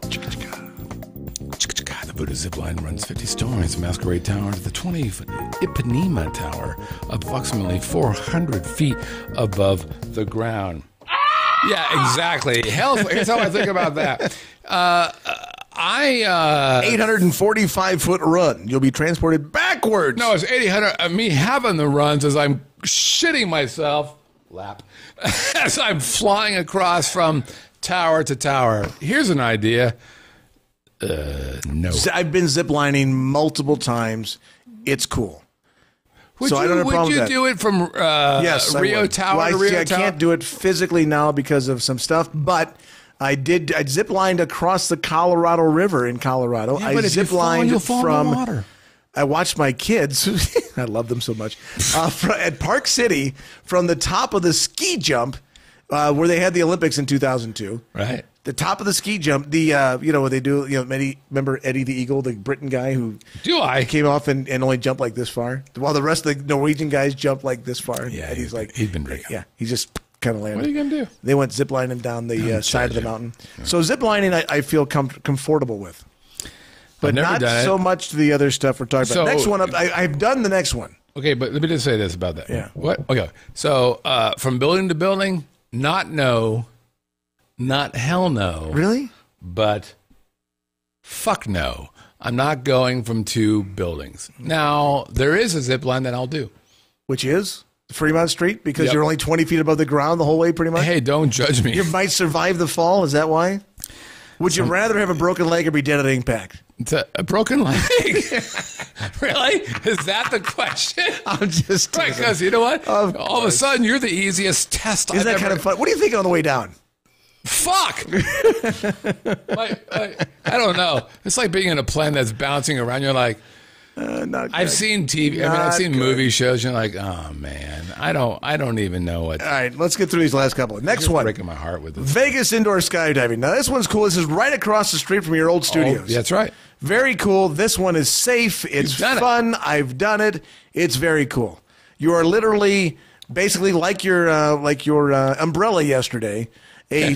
The Voodoo Zip Line runs 50 stories, Masquerade Tower to the 20-foot Ipanema Tower, approximately 400 feet above the ground. Yeah, exactly. Hell, here's how I think about that. 845-foot run. You'll be transported backwards. No, it's 800. Me having the runs as I'm shitting myself, as I'm flying across from tower to tower. Here's an idea. No. I've been ziplining multiple times. It's cool. Would I don't have a problem you with that. do it from Yes, I Rio would. Tower Well, to Rio I Tower? can't do it physically now because of some stuff, but I ziplined across the Colorado River in Colorado. Yeah, but if you fall, you'll fall in the water. I watched my kids. I love them so much. At Park City, from the top of the ski jump, where they had the Olympics in 2002. Right. The top of the ski jump, what they do, remember Eddie the Eagle, the Briton guy who came off and only jumped like this far, while the rest of the Norwegian guys jumped like this far. Yeah, and he's been drinking. Yeah, he's just kind of landed. What are you gonna do? They went ziplining down the side of the mountain. Yeah. So ziplining, I feel comfortable with, but not so much to the other stuff we're talking about. Next one up, I've done the next one. Okay, but let me just say this about that. Yeah. What? Okay. So from building to building, not hell no. Really? But fuck no. I'm not going from 2 buildings. Now, there is a zip line that I'll do. Which is Fremont Street? Because you're only 20 feet above the ground the whole way, pretty much? Hey, don't judge me. You might survive the fall? Is that why? Would you rather have a broken leg or be dead at impact? A broken leg? Really? Is that the question? I'm just right, because you know what? All of a sudden, you're the easiest test Isn't that kind of fun? What are you thinking on the way down? Fuck! I don't know. It's like being in a plane that's bouncing around. You're like, I've seen TV. I've seen movie shows. You're like, oh man, I don't even know what. All right, let's get through these last couple. Next one, breaking my heart with this. Vegas indoor skydiving. Now this one's cool. This is right across the street from your old studios. Oh, that's right. Very cool. This one is safe. It's fun. I've done it. It's very cool. You are literally basically like your umbrella yesterday. A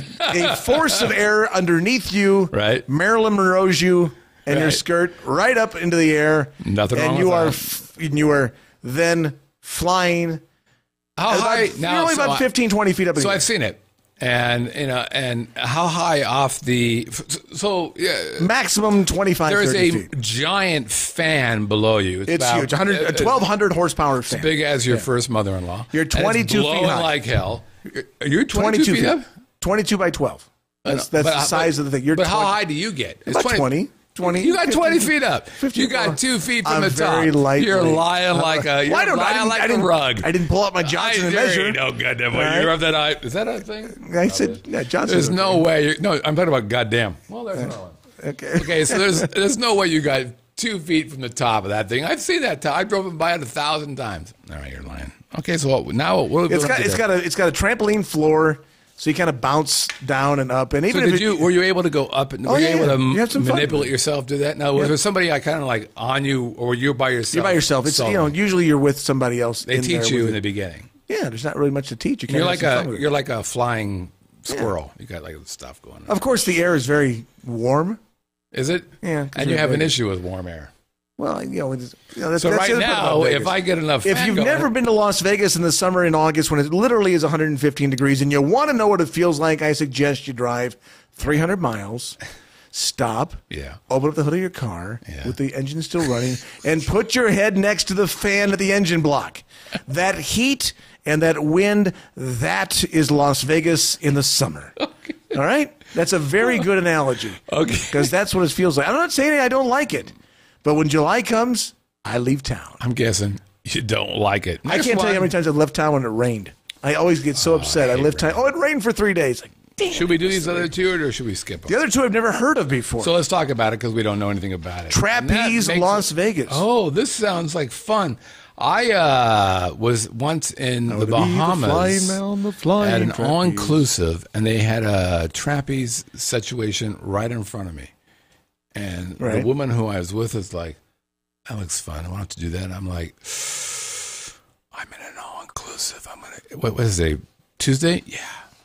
force of air underneath you, right? Marilyn Monroe's you and your skirt right up into the air. Nothing wrong with that. And you are then flying. How high? You're only about 15, 20 feet up. So I've seen it, and how high off the? So maximum 25. There's 30 a feet. Giant fan below you. It's huge. 1,200 horsepower fan. As big as your first mother-in-law. You're 22 feet high. Like hell. You're 22 feet up. 22 by 12. That's the size of the thing. But how high do you get? It's about 20. 20. You got 20 feet up. 50, you got 2 feet from the top. Very lightly. You're lying like a rug. I didn't pull out my Johnson and measure. No goddamn way. You're up that high. Is that a thing? I said, yeah, Johnson. There's no way. No, I'm talking about goddamn. Well, there's no one. Okay, so there's no way you got 2 feet from the top of that thing. I've seen that. I drove by it 1,000 times. All right, you're lying. Okay, so now what? It's got a trampoline floor. So you kind of bounce down and up, and even were you able to go up? And were you able to manipulate yourself? Do that? Now, was there somebody kind of like on you, or you're by yourself? You're by yourself. It's usually you're with somebody else. They teach you in the beginning. Yeah, there's not really much to teach. You're like a flying squirrel. You got like stuff going on. Of course, the air is very warm. Is it? Yeah. And you have an issue with warm air. Well, that's so right now, if I get enough, if you've never been to Las Vegas in the summer in August when it literally is 115 degrees, and you want to know what it feels like, I suggest you drive 300 miles, stop, open up the hood of your car with the engine still running, and put your head next to the fan at the engine block. That heat and that wind, that is Las Vegas in the summer. Okay. All right? That's a very good analogy. Okay. Because that's what it feels like. I'm not saying I don't like it. But when July comes, I leave town. I'm guessing you don't like it. I can't tell you how many times I've left town when it rained. I always get so upset. I left town. Oh, it rained for 3 days. Like, damn. Should we do these other two, or should we skip them? The other two I've never heard of before. So let's talk about it because we don't know anything about it. Trapeze, Las Vegas. Oh, this sounds like fun. I was once in the Bahamas at an all-inclusive, and they had a trapeze situation right in front of me. And the woman who I was with is like, that looks fun. I want to do that. I'm like, I'm in an all-inclusive. What is it, Tuesday? Yeah.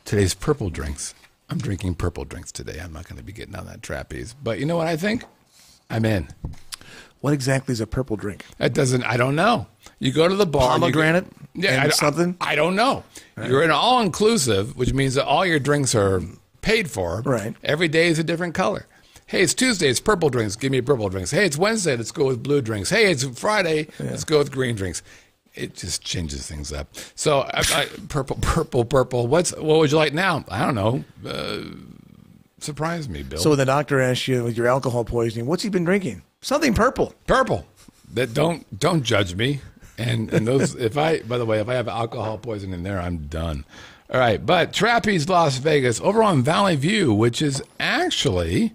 Today's purple drinks. I'm drinking purple drinks today. I'm not going to be getting on that trapeze. But you know what I think? I'm in. What exactly is a purple drink? I don't know. You go to the bar. Pomegranate? Something? I don't know. Right. You're in an all-inclusive, which means that all your drinks are paid for. Right. Every day is a different color. Hey, it's Tuesday, it's purple drinks, give me purple drinks. Hey, it's Wednesday, let's go with blue drinks. Hey, it's Friday, let's go with green drinks. It just changes things up. So, purple. What would you like now? I don't know. Surprise me, Bill. So when the doctor asks you with your alcohol poisoning, what's he been drinking? Something purple. Purple. That don't judge me. And those, by the way, if I have alcohol poisoning in there, I'm done. All right, but Trapeze Las Vegas over on Valley View, which is actually...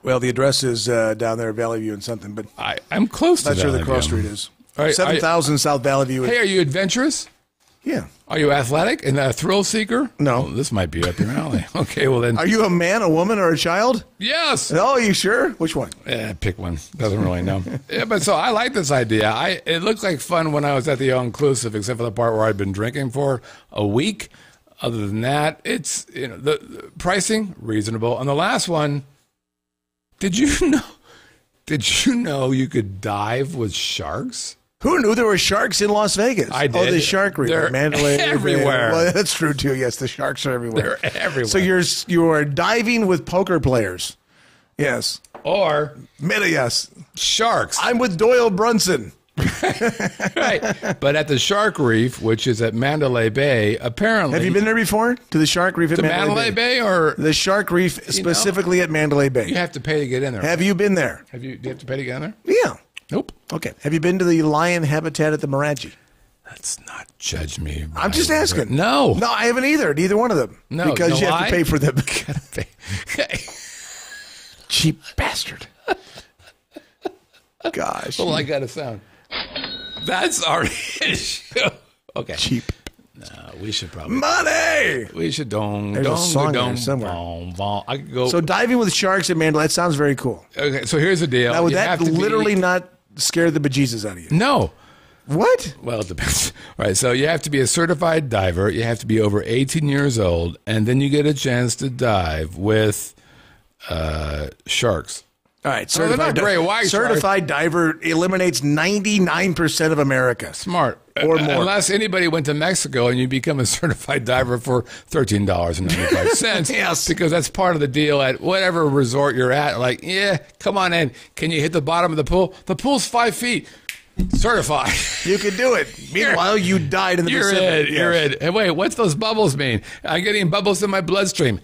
Well, the address is down there at Valley View and something, but I'm close to that. Not sure the cross street is. All right, 7,000 South Valley View. Hey, are you adventurous? Yeah. Are you athletic and a thrill seeker? No. Well, this might be up your alley. Okay, well then. Are you a man, a woman, or a child? Yes. Oh, you sure? Which one? Pick one. Doesn't really know. Yeah, but so I like this idea. It looked like fun when I was at the all-inclusive, except for the part where I'd been drinking for a week. Other than that, it's the pricing reasonable. On the last one, did you know you could dive with sharks? Who knew there were sharks in Las Vegas? I did. Oh, the shark reef. They're Mandalay. everywhere. Well, that's true, too. Yes, the sharks are everywhere. They're everywhere. So you are diving with poker players. Yes. Or yes. sharks. I'm with Doyle Brunson. Right. But at the Shark Reef, which is at Mandalay Bay, apparently. Have you been there before? To the Shark Reef at Mandalay Bay? Or the Shark Reef specifically at Mandalay Bay? You have to pay to get in there. Have you been there? Do you have to pay to get in there? Yeah. Nope. Okay. Have you been to the lion habitat at the Mirage? Let's not judge me. I'm just asking. No. No, I haven't either. Neither one of them. No. Because you have to pay for them. Gotta pay. Cheap bastard. Gosh. Well, I got a sound. That's our issue. Okay. Cheap. No, we should probably. Money! We should There's a song there somewhere. I could go. So diving with sharks at Mandalay, that sounds very cool. Okay, so here's the deal. Now, would You that have to literally not scare the bejesus out of you? No. What? Well, it depends. All right, so you have to be a certified diver. You have to be over 18 years old, and then you get a chance to dive with sharks. All right, they're not great white certified diver eliminates 99% of America. Smart. Or more. Unless anybody went to Mexico and you become a certified diver for $13.95. Yes. Because that's part of the deal at whatever resort you're at. Like, yeah, come on in. Can you hit the bottom of the pool? The pool's 5 feet. Certified. You can do it. Meanwhile, you died in the Pacific. You're in. Hey, wait, what's those bubbles mean? I'm getting bubbles in my bloodstream.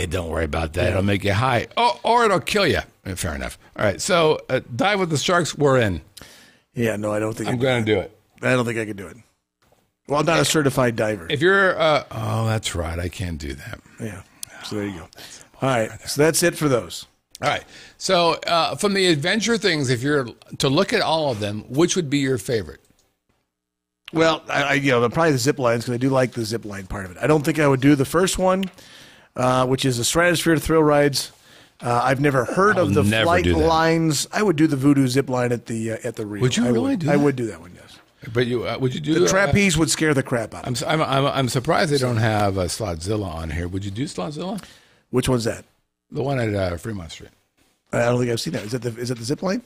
Don't worry about that. It'll make you high. Or it'll kill you. Fair enough. All right, so dive with the sharks, we're in. Yeah, no, I don't think I'm going to do it. I don't think I can do it. Well, I'm not a certified diver. If you're, that's right. I can't do that. Yeah. So there you go. All right. So that's it for those. All right. So from the adventure things, if you're to look at all of them, which would be your favorite? Well, probably the zip lines because I do like the zip line part of it. I don't think I would do the first one, which is the Stratosphere Thrill Rides. I've never heard of the flight lines. I would do the Voodoo zip line at the Rio. Would you really do that? I would do that one, yes. But would you do the trapeze? Would scare the crap out of me. I'm surprised they don't have Slotzilla on here. Would you do Slotzilla? Which one's that? The one at Fremont Street. I don't think I've seen that. Is that the zip line?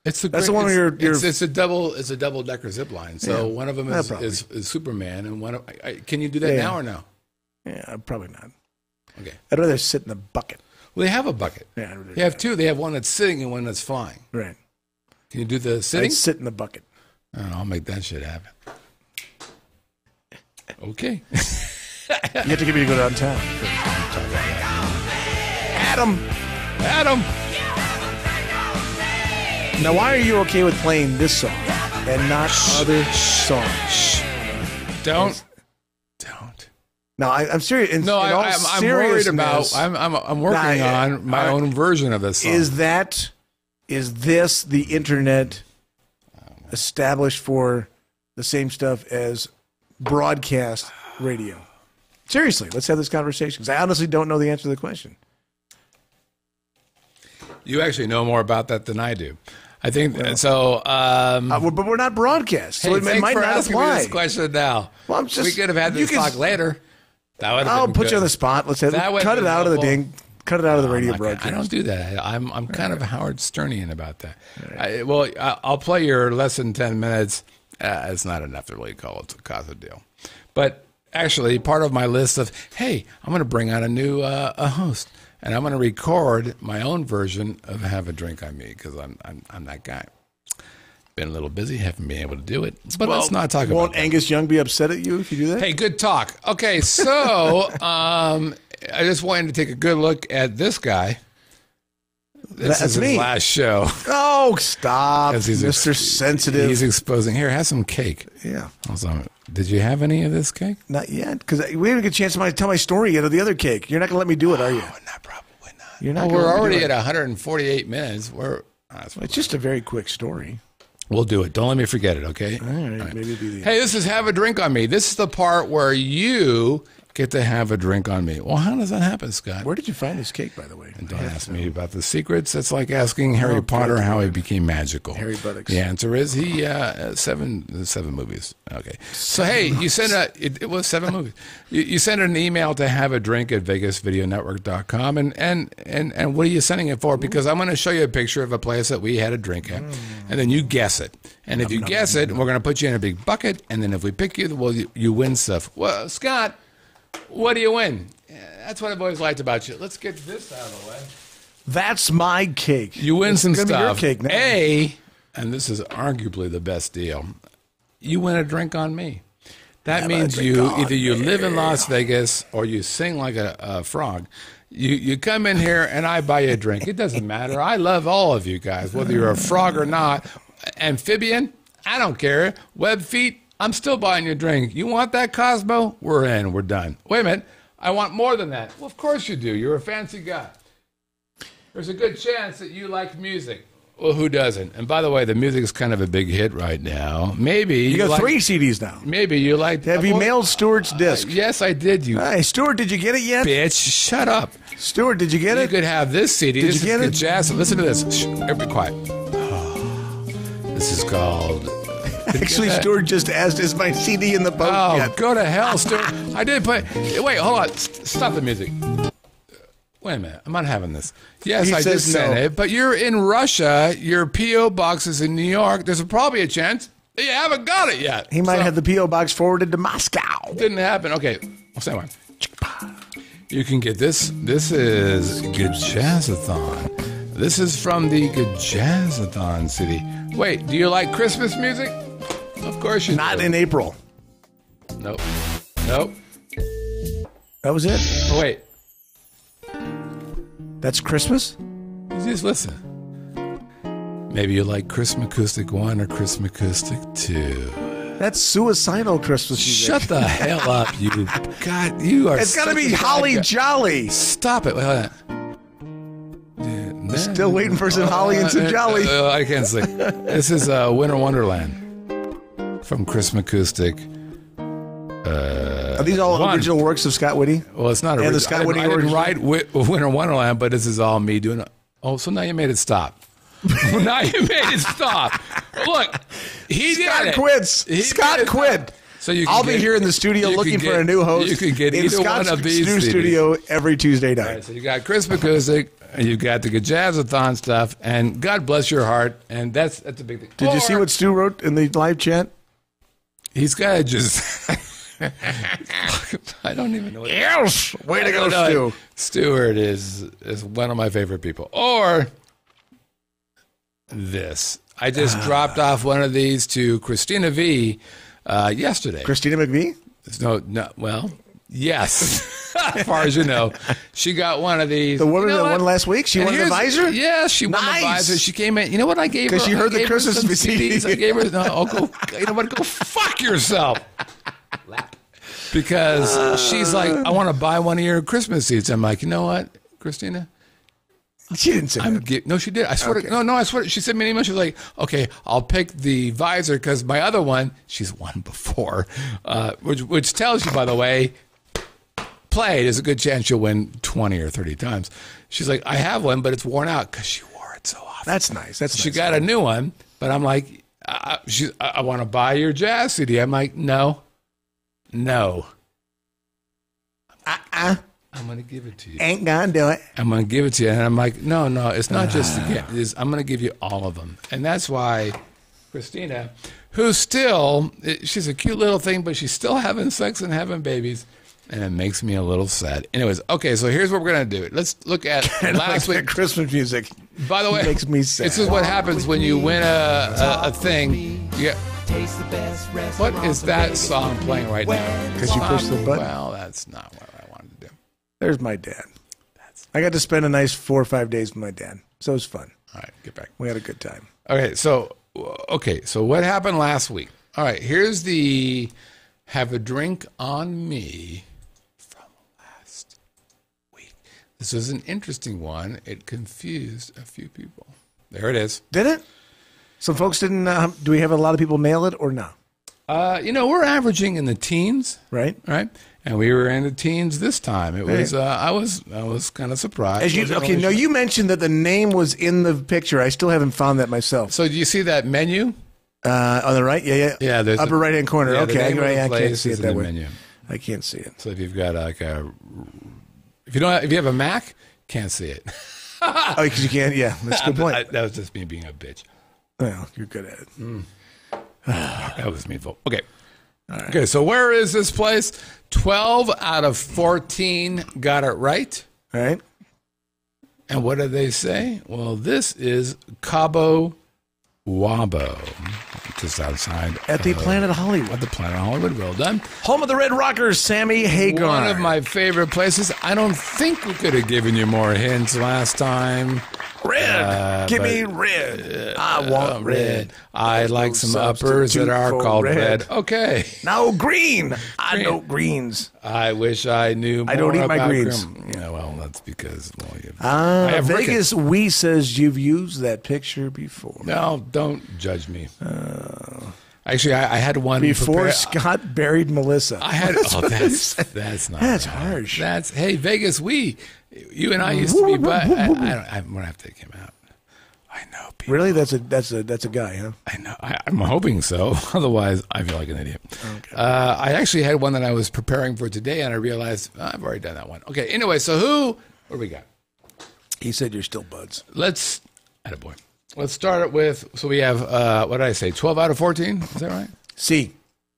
That's the one where it's a double decker zip line. So one of them is Superman, and one of can you do that now or no? Yeah, probably not. Okay, I'd rather sit in the bucket. Well, they have a bucket. Yeah, they have two. They have one that's sitting and one that's flying. Right. Can you do the sitting? I'd sit in the bucket. I'll make that shit happen. Okay. You have to get me to go downtown. Adam. Now, why are you okay with playing this song and not other songs? Don't. No, I'm serious. I'm worried about. I'm working on my own version of this song. Is this the internet established for the same stuff as broadcast radio? Seriously, let's have this conversation because I honestly don't know the answer to the question. You actually know more about that than I do. I think so. But we're not broadcast, so it might not apply. Me this question now. Well, we could have had this talk later. I'll put you on the spot. Let's cut it out of the radio broadcast. I don't do that. I'm kind of Howard Sternian about that. Right. I'll play your less than 10 minutes. It's not enough to really cause a deal. But actually, part of my list of, hey, I'm going to bring on a new a host, and I'm going to record my own version of "Have a Drink on Me" because I'm that guy. Been a little busy, haven't been able to do it. But let's not talk about Won't Angus Young be upset at you if you do that? Hey, good talk. Okay, so I just wanted to take a good look at this guy. This is his last show. Oh, stop, Mr. Sensitive. He's exposing. Here, have some cake. Yeah. Also, did you have any of this cake? Not yet, because we didn't get a chance to tell my story yet of the other cake. You're not going to let me do it, are you? Not probably not. You're not. We're already at 148 minutes. It's just a very quick story. We'll do it. Don't let me forget it, okay? All right. Maybe it'll be the Hey, this is Have a Drink on Me. This is the part where you get to have a drink on me. Well, how does that happen, Scott? Where did you find this cake, by the way? And don't ask me about the secrets. That's like asking Harry Potter how he became magical. Harry Buttocks. The answer is he seven movies. Okay. So hey, you sent it was 7 movies. You sent an email to have a drink at VegasVideoNetwork.com, and what are you sending it for? Because I'm going to show you a picture of a place that we had a drink at, and then you guess it. And if you guess it, we're going to put you in a big bucket, and then if we pick you, well, you win stuff. Well, Scott, what do you win? That's what I've always liked about you. Let's get this out of the way. That's my cake. You win some It's gonna stuff. be your cake now. And this is arguably the best deal. You win a drink on me. That means either you live in Las Vegas or you sing like a frog. You come in here and I buy you a drink. It doesn't matter. I love all of you guys, whether you're a frog or not. Amphibian, I don't care. Web feet, I'm still buying you a drink. You want that, Cosmo? We're in. We're done. Wait a minute. I want more than that. Well, of course you do. You're a fancy guy. There's a good chance that you like music. Well, who doesn't? And by the way, the music is kind of a big hit right now. Maybe You got 3 CDs now. Maybe you like. Have you mailed Stuart's disc? Yes, I did. You Hey, Stuart, did you get it yet? bitch. Shut up. Stuart, did you get You it? could have this CD. Did This you get is it? good jazz. Listen to this. Shh, everybody quiet. This is called. Actually, Stuart just asked, is my CD in the post Oh, yet? go to hell, Stuart. I did put. Wait, hold on. Stop the music. Wait a minute. I'm not having this. Yes, He I says just sent no. it, but you're in Russia. Your P.O. box is in New York. There's probably a chance that you haven't got it yet. He might have the P.O. box forwarded to Moscow. Didn't happen. Okay, I'll say one. You can get this. This is Gajazzathon. This is from the Gajazzathon CD. Wait, do you like Christmas music? Of course you Not do. in April. Nope. Nope. That was it? Oh, wait. That's Christmas? You just listen. Maybe you like Christmas Acoustic 1 or Christmas Acoustic 2. That's suicidal Christmas music. Shut the hell up, you. God, you are. It's got to such be a Holly bad guy. Jolly. Stop it. Wait, hold on. Still waiting for some Holly and some Jolly. I can't sing. This is Winter Wonderland from Christmas Acoustic. Are these all One. original works of Scott Whitty? Well, it's not And original. the Scott Whitty I didn't original? write Winter Wonderland, but this is all me doing it. Oh, so now you made it stop. Now you made it stop. Look, he Scott did it. quits. He Scott did it. quit. So you can I'll be get- here in the studio you looking can for get- a new host. You can get in either Scott's one of these new CDs. studio every Tuesday night. All right, so you got Christmas Acoustic, and you got the Gajazzathon stuff, and God bless your heart, and that's a big thing. Did you see what Stu wrote in the live chat? He's got to just... I don't even know what... Yes! Way to I go, don't know. Stu. Stewart is one of my favorite people. Or this. I just dropped off one of these to Christina V yesterday. Christina McVie? No, well, yes. As far as you know, she got one of these. The woman You know that won what? last week? She And won the here's- visor? Yeah, she won the Nice. visor. She came in. You know what I gave her? 'Cause she heard I the gave her Christmas some CD. CDs. I gave her. No, I'll go. You know what? Go fuck yourself. Because she's like, I want to buy one of your Christmas seeds. I'm like, you know what, Christina? She didn't say that. No, she did. I swear. No, I swear. She sent me an email. She was like, "Okay, I'll pick the visor because my other one, she's won before, which tells you, by the way, play. There's a good chance you'll win 20 or 30 times." She's like, "I have one, but it's worn out because she wore it so often." That's nice. That's She nice. got a new one, but I'm like, I want to buy your jazz CD. I'm like, no. I'm going to give it to you. Ain't gonna do it. I'm going to give it to you. And I'm like, no, it's not just to get this. I'm going to give you all of them. And that's why Christina, who's still, she's a cute little thing, but she's still having sex and having babies. And it makes me a little sad. Anyways, okay, so here's what we're going to do. Let's look at last Like week. Christmas music. By the way, makes me sad. This is what happens when you win a thing. You get, what is that song playing right now? Because you pushed the button. Well, that's not what I wanted to do. There's my dad. I got to spend a nice 4 or 5 days with my dad. So it was fun. All right, get back. We had a good time. Okay, so what happened last week? All right, here's the have a drink on me from last week. This was an interesting one. It confused a few people. There it is. Did it? Some folks didn't. Do we have a lot of people nail it or no? We're averaging in the teens, right? And we were in the teens this time. It was. I was kind of surprised. You mentioned that the name was in the picture. I still haven't found that myself. So do you see that menu on the right? Yeah. There's upper right hand corner. Yeah, okay, I can't see it that way. Menu. I can't see it. So if you've got if you have a Mac, can't see it. Because you can't. Yeah, that's a good point. That was just me being a bitch. Well, you're good at it. That was me. Okay. Right. Okay, so where is this place? 12 out of 14 got it right. All right. And what did they say? Well, this is Cabo Wabo, just outside. At the Planet Hollywood. At the Planet Hollywood. Well done. Home of the Red Rockers, Sammy Hagar. One of my favorite places. I don't think we could have given you more hints last time. Red. Give me red. I want red. I like some uppers that are called red. Okay. No, green. I know greens. I wish I knew more. I don't eat my greens. Yeah, well, that's because Vegas We says you've used that picture before. No, don't judge me. Actually, I had one before Scott buried Melissa. I had. Oh, that's not. That's right. harsh. That's Vegas. You and I used to be, but I'm gonna have to take him out. I know. People. Really, that's a guy, huh? I know. I'm hoping so. Otherwise, I feel like an idiot. Okay. I actually had one that I was preparing for today, and I realized I've already done that one. Okay. Anyway, so what do we got? He said you're still buds. Attaboy. Let's start it with. So we have what did I say? 12 out of 14. Is that right? C.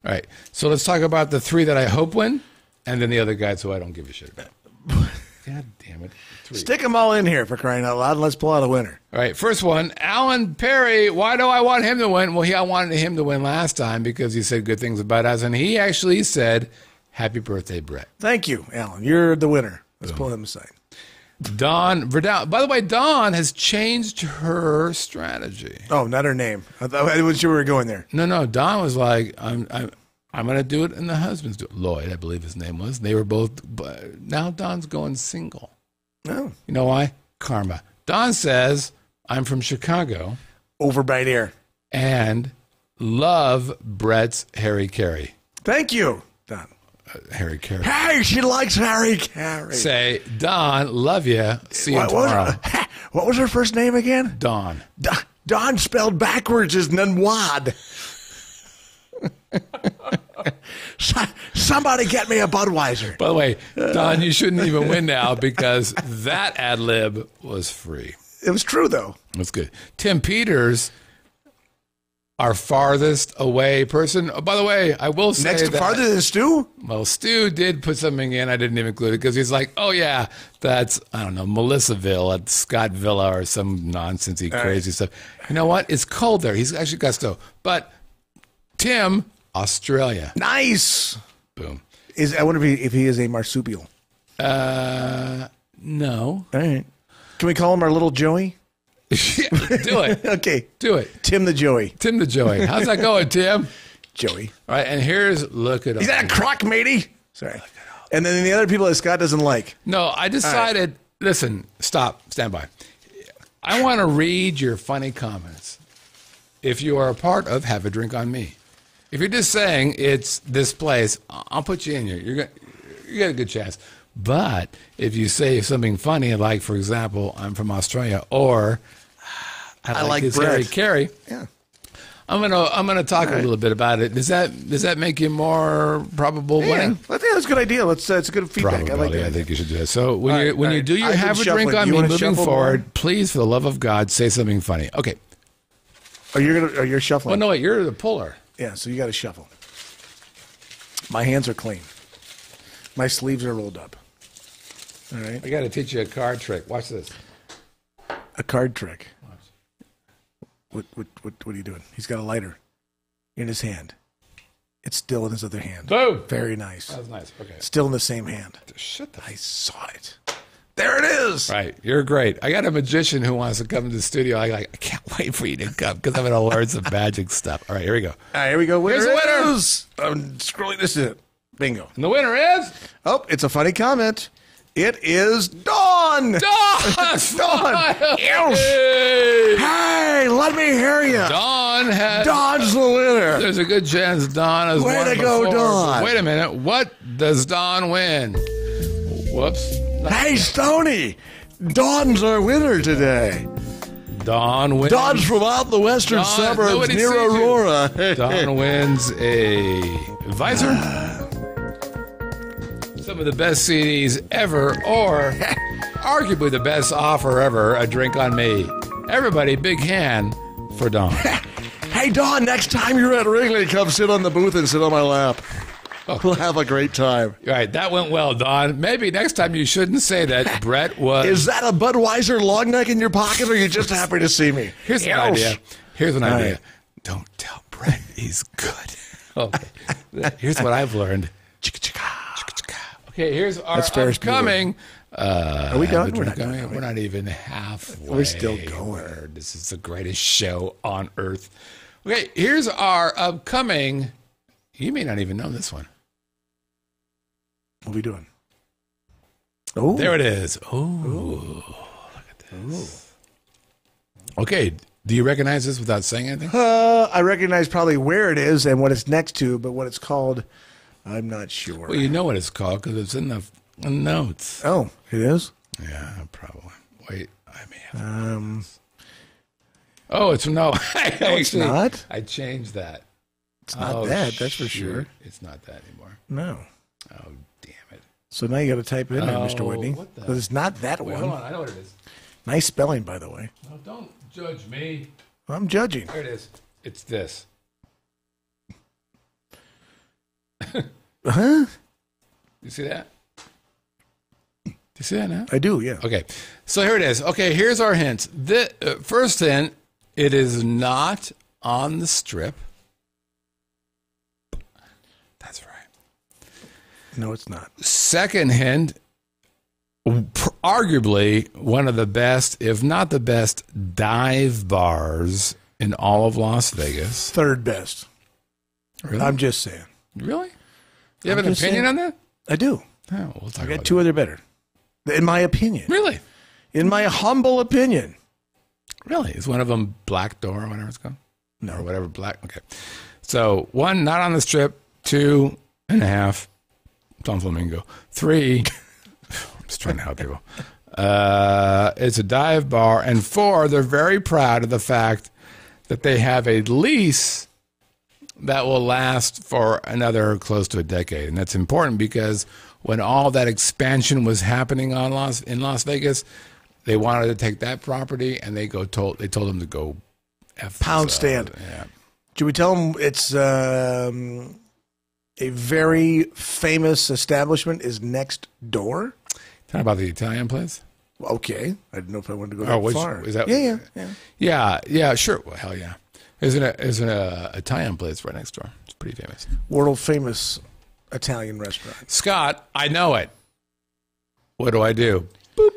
All right. So let's talk about the 3 that I hope win, and then the other guys who I don't give a shit about. God damn it. 3. Stick them all in here for crying out loud, and let's pull out a winner. All right, first one, Alan Perry. Why do I want him to win? Well, I wanted him to win last time because he said good things about us, and he actually said, happy birthday, Brett. Thank you, Alan. You're the winner. Let's pull him aside. Dawn Verdal. By the way, Dawn has changed her strategy. Oh, not her name. I thought you were going there. No. Dawn was like, I'm going to do it, and the husband's do it. Lloyd, I believe his name was. They were both. Now Dawn's going single. Oh. You know why? Karma. Dawn says, I'm from Chicago. Over by there. And love Brett's Harry Carey. Thank you, Dawn. Harry Carey. Hey, she likes Harry Carey. Say, Dawn, love you. See you tomorrow. What was her first name again? Dawn. Dawn spelled backwards is Nanwad. Somebody get me a Budweiser. By the way, Dawn, you shouldn't even win now because that ad lib was free. It was true, though. That's good. Tim Peters, our farthest away person. Oh, by the way, I will say next farther than Stu? Well, Stu did put something in. I didn't even include it because he's like, oh, yeah, that's, I don't know, Melissaville at Scott Villa or some nonsensey crazy stuff. You know what? It's cold there. He's actually got snow. But Tim, Australia. Nice. Boom. I wonder if he is a marsupial. No. All right. Can we call him our little Joey? Yeah, do it. Okay. Do it. Tim the Joey. Tim the Joey. How's that going, Tim? Joey. All right, and look at Is that a crock, matey? Sorry. And then the other people that Scott doesn't like. No, I decided, listen, stop, stand by. I want to read your funny comments. If you are a part of Have a Drink on Me. If you're just saying it's this place, I'll put you in here. You got a good chance. But if you say something funny, like, for example, I'm from Australia, or I like this Harry Carey, yeah, I'm gonna talk a little bit about it. Does that make you more probable winning? I think that's a good idea. It's a good feedback. I like that. I think you should do that. So when you do your Have a Drink on Me moving forward, please, for the love of God, say something funny. Okay. You're shuffling. Well, no, wait, you're the puller. Yeah, so you got to shuffle. My hands are clean. My sleeves are rolled up. All right. I got to teach you a card trick. Watch this. A card trick. What are you doing? He's got a lighter in his hand. It's still in his other hand. Boom. Very nice. That was nice. Okay. Still in the same hand. Shut the. I saw it. There it is. Right. You're great. I got a magician who wants to come to the studio. I can't wait for you to come because I'm going to learn some magic stuff. All right, here we go. All right, here we go. Here's the winner. I'm scrolling. This is it. Bingo. And the winner is? Oh, it's a funny comment. It is Dawn. Dawn. Dawn. Hey. Hey, let me hear you. Dawn's the winner. There's a good chance Dawn has won. Way to go, before. Dawn. Wait a minute. What does Dawn win? Whoops. Hey, Stoney. Dawn's our winner today. Dawn wins. Dawn's from out the western suburbs near Aurora. Dawn wins a visor, some of the best CDs ever, or arguably the best offer ever, a drink on me. Everybody, big hand for Dawn. Hey, Dawn, next time you're at Wrigley, come sit on the booth and sit on my lap. We'll have a great time. All right, that went well, Dawn. Maybe next time you shouldn't say that. Brett was... Is that a Budweiser long neck in your pocket, or are you just happy to see me? Here's an idea. Don't tell Brett he's good. Okay. Here's what I've learned. Okay, here's our upcoming... Are we done? We're not even halfway. We're still going. This is the greatest show on earth. Okay, here's our upcoming... You may not even know this one. What are we doing? Oh, there it is. Oh, look at this. Ooh. Okay, do you recognize this without saying anything? I recognize probably where it is and what it's next to, but what it's called, I'm not sure. Well, you know what it's called because it's in the notes. Oh, it is? Yeah, probably. Wait, I may have. Oh, it's no. It's not. I changed that. It's not that. That's for sure. It's not that anymore. No. Oh, damn it. So now you got to type it in there, Mr. Whitney. Because it's not that one. Hold on. I know what it is. Nice spelling, by the way. No, don't judge me. I'm judging. There it is. It's this. Huh? You see that? Do you see that now? I do, yeah. Okay. So here it is. Okay, here's our hints. The first hint, it is not on the strip. That's right. No, it's not. Second hint, arguably one of the best, if not the best, dive bars in all of Las Vegas. Third best. Really? I'm just saying. Really? You have an opinion on that? I do. Oh, we'll talk I got about two that. other better. In my opinion. Really? In my humble opinion. Really? Is one of them Black Door or whatever it's called? No. Or whatever, Black. Okay. So, 1, not on the strip. 2.5, Don Flamingo. 3, I'm just trying to help people. It's a dive bar. And 4, they're very proud of the fact that they have a lease that will last for another close to a decade. And that's important because when all that expansion was happening in Las Vegas, they wanted to take that property and they told them to go Pound stand. Yeah. Should we tell them it's a very famous establishment is next door? Talking about the Italian place? Okay. I didn't know if I wanted to go that far. Is that, yeah, sure. Well, hell yeah. Isn't a Italian place right next door? It's pretty famous. World famous Italian restaurant. Scott, I know it. What do? Boop.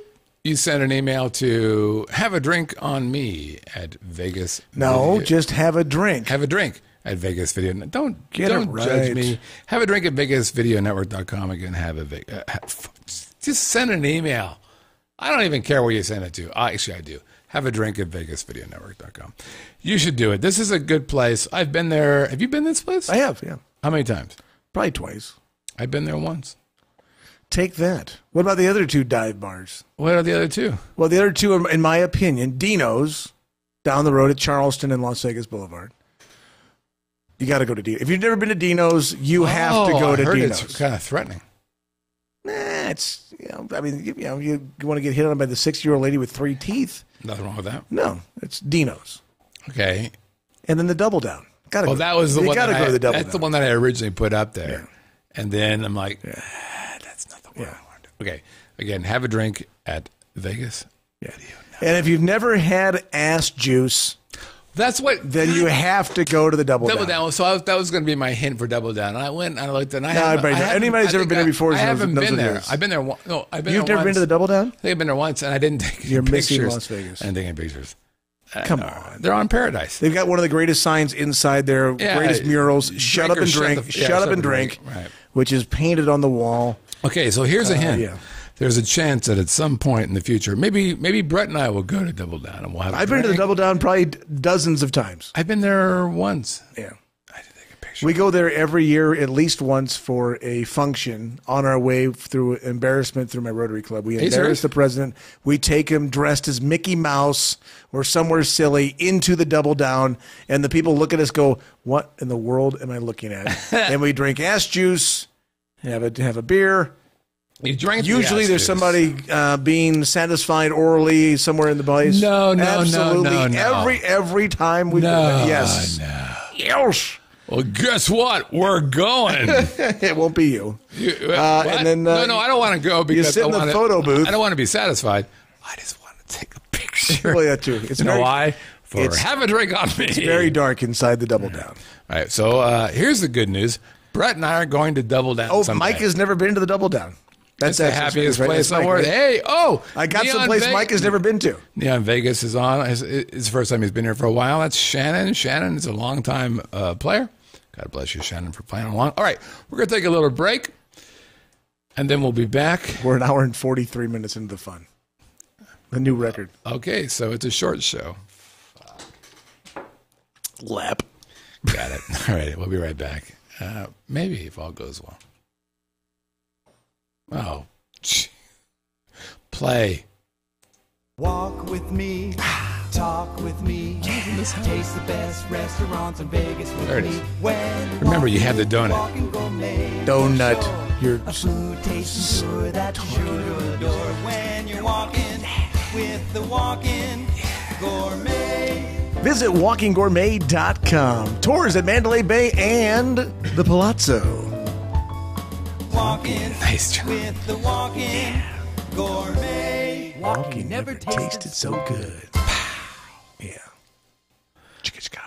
You send an email to have a drink on me at Vegas. No, just have a drink. Have a drink at Vegas Video. Don't right. judge me. Have a drink at VegasVideoNetwork.com. Again, just send an email. I don't even care where you send it to. Actually, I do. Have a drink at VegasVideoNetwork.com. You should do it. This is a good place. I've been there. Have you been to this place? I have, yeah. How many times? Probably twice. I've been there once. Take that. What about the other two dive bars? What are the other two? Well, the other two, are, in my opinion, Dino's down the road at Charleston and Las Vegas Boulevard. You got to go to Dino's. If you've never been to Dino's, you have to go to Dino's. It's kind of threatening. Nah, it's, I mean, you want to get hit on by the 60-year-old lady with 3 teeth. Nothing wrong with that. No, it's Dino's. Okay. And then the Double Down. That was the one. That's the one that I originally put up there, yeah. And then I'm like, that's not the one I wanted. Okay, again, have a drink at Vegas. Yeah. And if you've never had ass juice, that's what. Then you have to go to the Double Down. So that was going to be my hint for Double Down. And I went and I looked and anybody's ever been there before. I haven't been there. I've been there. No, I've been. You've never been to the Double Down? I think I've been there once, and I didn't take. You're pictures. missing Las Vegas. I didn't take any pictures. Come on. They're on Paradise. They've got one of the greatest signs inside there, greatest murals, shut up and drink, right, which is painted on the wall. Okay, so here's a hint. there's a chance that at some point in the future, maybe Brett and I will go to Double Down and we'll have. I've been to the Double Down probably dozens of times. I've been there once. Yeah. Picture. We go there every year at least once for a function on our way through embarrassment through my Rotary Club. We embarrass the president. We take him dressed as Mickey Mouse or somewhere silly into the Double Down, and the people look at us go, what in the world am I looking at? And we drink ass juice, have a beer. You drink Usually there's somebody being satisfied orally somewhere in the place. No. Absolutely. Every time we do that. Yes. Yes. Well, guess what? We're going. It won't be you. And then no, I don't want to go because you sit in the photo booth. I don't want to be satisfied. I just want to take a picture. Well, yeah, too. You know why? Have a drink on me. It's very dark inside the Double Down. All right. So here's the good news. Brett and I are going to Double Down. Oh, Mike has never been to the Double Down. That's the happiest place on earth. Hey, I got someplace Mike has never been to. Neon Vegas is on. It's the first time he's been here for a while. That's Shannon. Shannon is a longtime player. God bless you, Shannon, for playing along. All right, we're going to take a little break, and then we'll be back. We're an hour and 43 minutes into the fun. The new record. Okay, so it's a short show. Lap. Got it. All right, we'll be right back. Maybe if all goes well. Oh, play. Walk with me, talk with me, taste the best restaurants in Vegas with there it me. is. Remember, you have the donut. Donut. You're a food tastes good that you sure adore when you're walking with the Walking Gourmet. Visit walkinggourmet.com. Tours at Mandalay Bay and the Palazzo. Walking nice job. With the Walking Gourmet. Walking never tasted so good. Yeah. Chicka-chicka.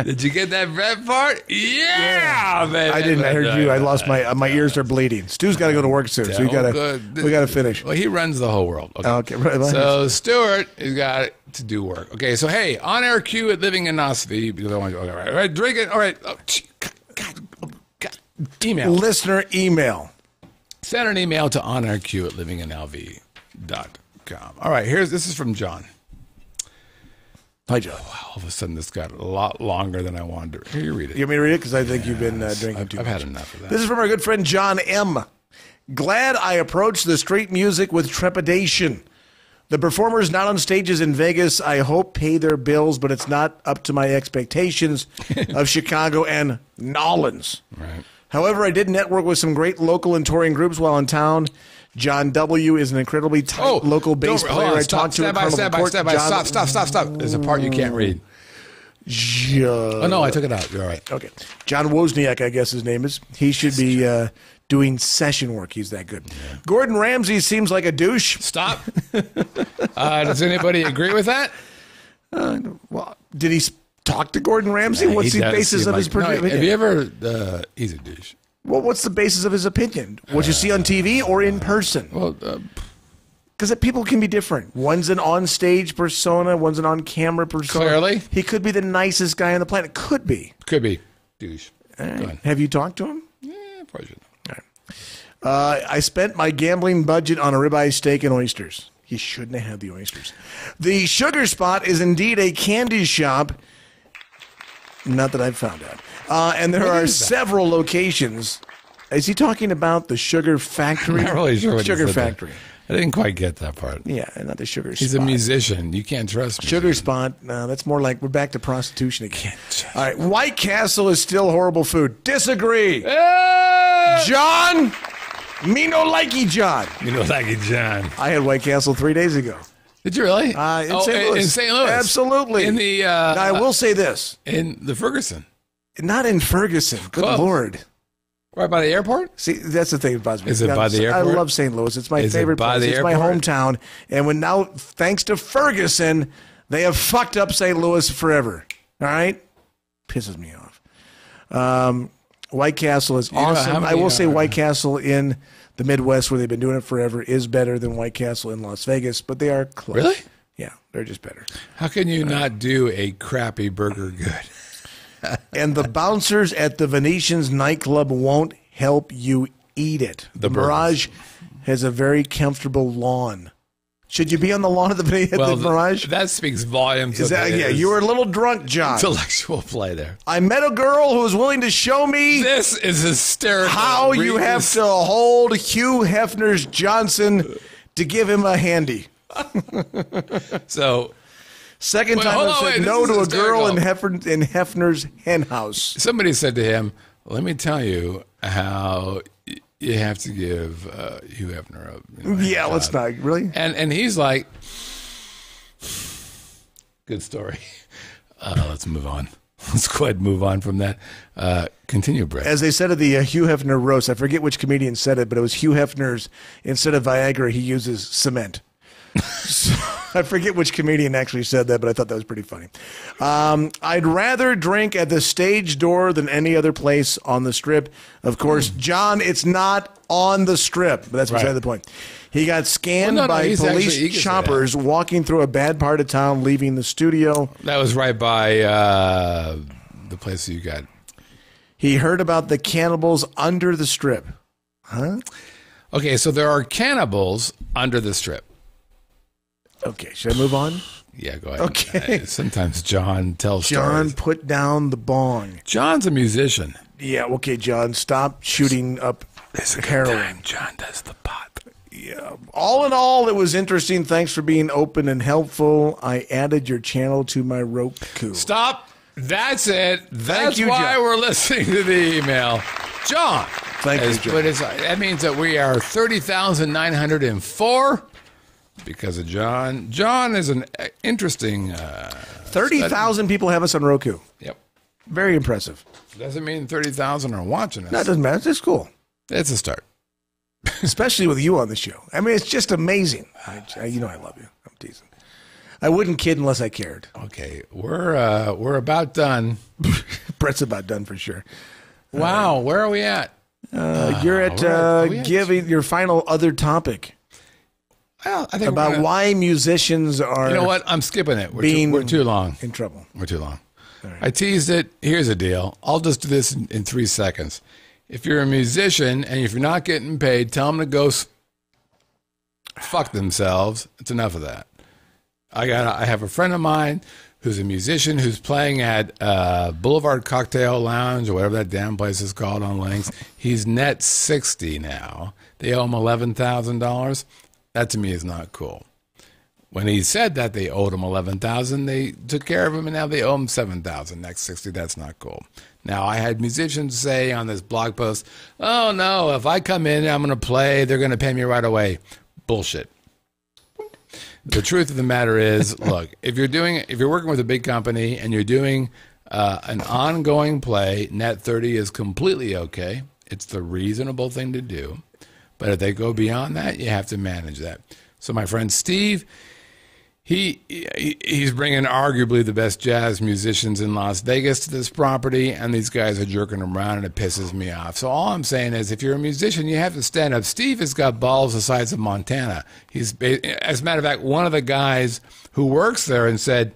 Did you get that red part? Yeah, man. I didn't. I heard you. I lost my ears are bleeding. Stu's got to go to work soon, so we gotta finish. Well, he runs the whole world. Okay. Right. So Stuart has got to do work. Okay. So hey, on air Q at Living in Nosby. Because I want to. All right. Drink it. All right. Oh, God. Email. Listener email. Send an email to onairq at livinginlv.com. All right. This is from John. Hi, John. Wow, all of a sudden, this got a lot longer than I wanted to. Here, you read it. You want me to read it? Because I think you've been drinking too much. I've had enough of that. This is from our good friend John M. Glad I approached the street music with trepidation. The performers not on stages in Vegas, I hope, pay their bills, but it's not up to my expectations of Chicago and Nolans. Right. However, I did network with some great local and touring groups while in town. John W. is an incredibly tight local bass player. I talked to Step by. Stop. There's a part you can't read. Oh, no, I took it out. You're all right. Okay. John Wozniak, I guess his name is. He should be doing session work. He's that good. Yeah. Gordon Ramsay seems like a douche. Stop. Does anybody agree with that? Well, did he talk to Gordon Ramsay? What's the basis of his opinion? Have you ever... he's a douche. Well, what's the basis of his opinion? What you see on TV or in person? Well, because people can be different. One's an on-stage persona. One's an on-camera persona. Clearly. He could be the nicest guy on the planet. Could be. Douche. Right. Have you talked to him? Yeah, probably should. All right. I spent my gambling budget on a ribeye steak and oysters. He shouldn't have had the oysters. The Sugar Spot is indeed a candy shop. Not that I've found out. And there are several locations. Is he talking about the Sugar Factory? I'm not really sure what Sugar he said Factory. There. I didn't quite get that part. Yeah, not the Sugar Spot. He's a musician. You can't trust me. Sugar Spot. No, that's more like we're back to prostitution again. All right, White Castle is still horrible food. Disagree. John, me no likey John. Me no likey John. I had White Castle 3 days ago. Did you really? In St. Louis. In St. Louis. Absolutely. In the. Now, I will say this. In the Ferguson. Not in Ferguson. Good Lord. Right by the airport? See, that's the thing that bothers me. Is it by the airport? I love St. Louis. It's my favorite place. It's my hometown. And when now, thanks to Ferguson, They have fucked up St. Louis forever. All right? Pisses me off. White Castle is awesome. I will say White Castle in the Midwest, where they've been doing it forever, is better than White Castle in Las Vegas, but they are close. Really? Yeah, they're just better. How can you not do a crappy burger good? And the bouncers at the Venetian's nightclub won't help you eat it. The Mirage has a very comfortable lawn. Should you be on the lawn of the Mirage? That speaks volumes. Yeah, you were a little drunk, John. Intellectual play there. I met a girl who was willing to show me this is hysterical. How you have to hold Hugh Hefner's Johnson to give him a handy. So, second time I said no to a girl in Hefner's hen house. Somebody said to him, "Let me tell you how." You have to give Hugh Hefner a let's not really. And he's like, good story. Let's move on. Let's go ahead and move on from that. Continue, Brett. As they said at the Hugh Hefner roast, I forget which comedian said it, but it was Hugh Hefner's. Instead of Viagra, he uses cement. So, I forget which comedian actually said that, but I thought that was pretty funny. I'd rather drink at the stage door than any other place on the Strip. Of course, John, it's not on the Strip, but that's beside the point. He got scanned by police choppers walking through a bad part of town, leaving the studio. That was right by the place you got. He heard about the cannibals under the Strip. Huh? Okay, so there are cannibals under the Strip. Okay, should I move on? Yeah, go ahead. Okay. Sometimes John tells John, stories. put down the bong. John's a musician. Yeah, okay, John, stop shooting up heroin. Time John does the pot. Yeah. All in all, it was interesting. Thanks for being open and helpful. I added your channel to my Roku. Stop. That's it. That's you, why John. we're listening to the email. John. Thank you, John. But that means that we are 30,904. Because of John. John is an interesting... 30,000 people have us on Roku. Yep. Very impressive. Doesn't mean 30,000 are watching us. That doesn't matter. It's cool. It's a start. Especially with you on the show. I mean, it's just amazing. You know I love you. I'm teasing. I wouldn't kid unless I cared. Okay. We're about done. Brett's about done for sure. Wow. Where are we at? You're at giving your final other topic. Well, I think about why musicians are. You know what? I'm skipping it. We're too long. In trouble. We're too long. Right. I teased it. Here's the deal. I'll just do this in 3 seconds. If you're a musician and if you're not getting paid, tell them to go fuck themselves. It's enough of that. I have a friend of mine who's a musician who's playing at Boulevard Cocktail Lounge or whatever that damn place is called on Links. He's net 60 now. They owe him $11,000. That to me is not cool. When he said that they owed him $11,000, they took care of him, and now they owe him $7,000. Next 60, that's not cool. Now, I had musicians say on this blog post, "Oh no, if I come in, I'm going to play. They're going to pay me right away." Bullshit. The truth of the matter is, look, if you're working with a big company and you're doing an ongoing play, net 30 is completely okay. It's the reasonable thing to do. But if they go beyond that, you have to manage that. So my friend Steve, he's bringing arguably the best jazz musicians in Las Vegas to this property, and these guys are jerking around, and it pisses me off. So all I'm saying is, if you're a musician, you have to stand up. Steve has got balls the size of Montana. As a matter of fact, one of the guys who works there and said,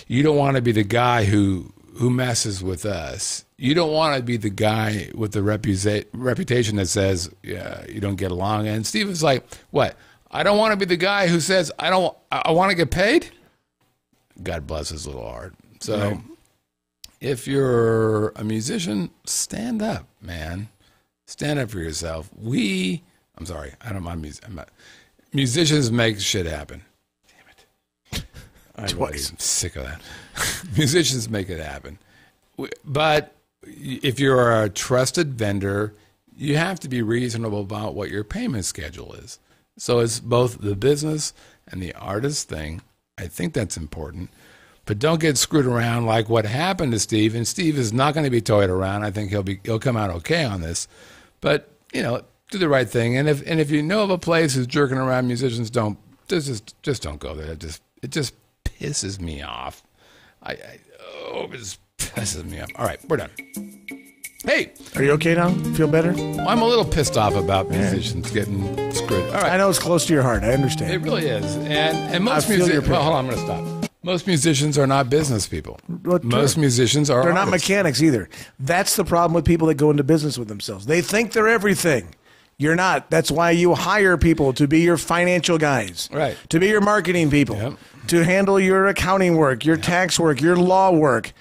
"You don't want to be the guy who messes with us. You don't want to be the guy with the reputation that says you don't get along." And Steve was like, "What? I don't want to be the guy who says I want to get paid." God bless his little heart. So, if you're a musician, stand up, man. Stand up for yourself. I'm sorry, I don't mind music. Musicians make shit happen. Damn it! I'm sick of that. Musicians make it happen, but if you're a trusted vendor, you have to be reasonable about what your payment schedule is. So it's both the business and the artist thing. I think that's important. But don't get screwed around like what happened to Steve. And Steve is not going to be toyed around. I think he'll come out okay on this. But, do the right thing. And if you know of a place who's jerking around musicians, just don't go there. It just pisses me off. It just pisses me off. All right, we're done. Hey, are you okay now? Feel better? I'm a little pissed off about musicians getting screwed. All right, I know it's close to your heart. I understand. it really is. And most musicians. Well, hold on, I'm going to stop. Most musicians are not business people. Most musicians are. They're artists. not mechanics either. That's the problem with people that go into business with themselves. They think they're everything. You're not. That's why you hire people to be your financial guys, right? To be your marketing people, yep. To handle your accounting work, your tax work, your law work.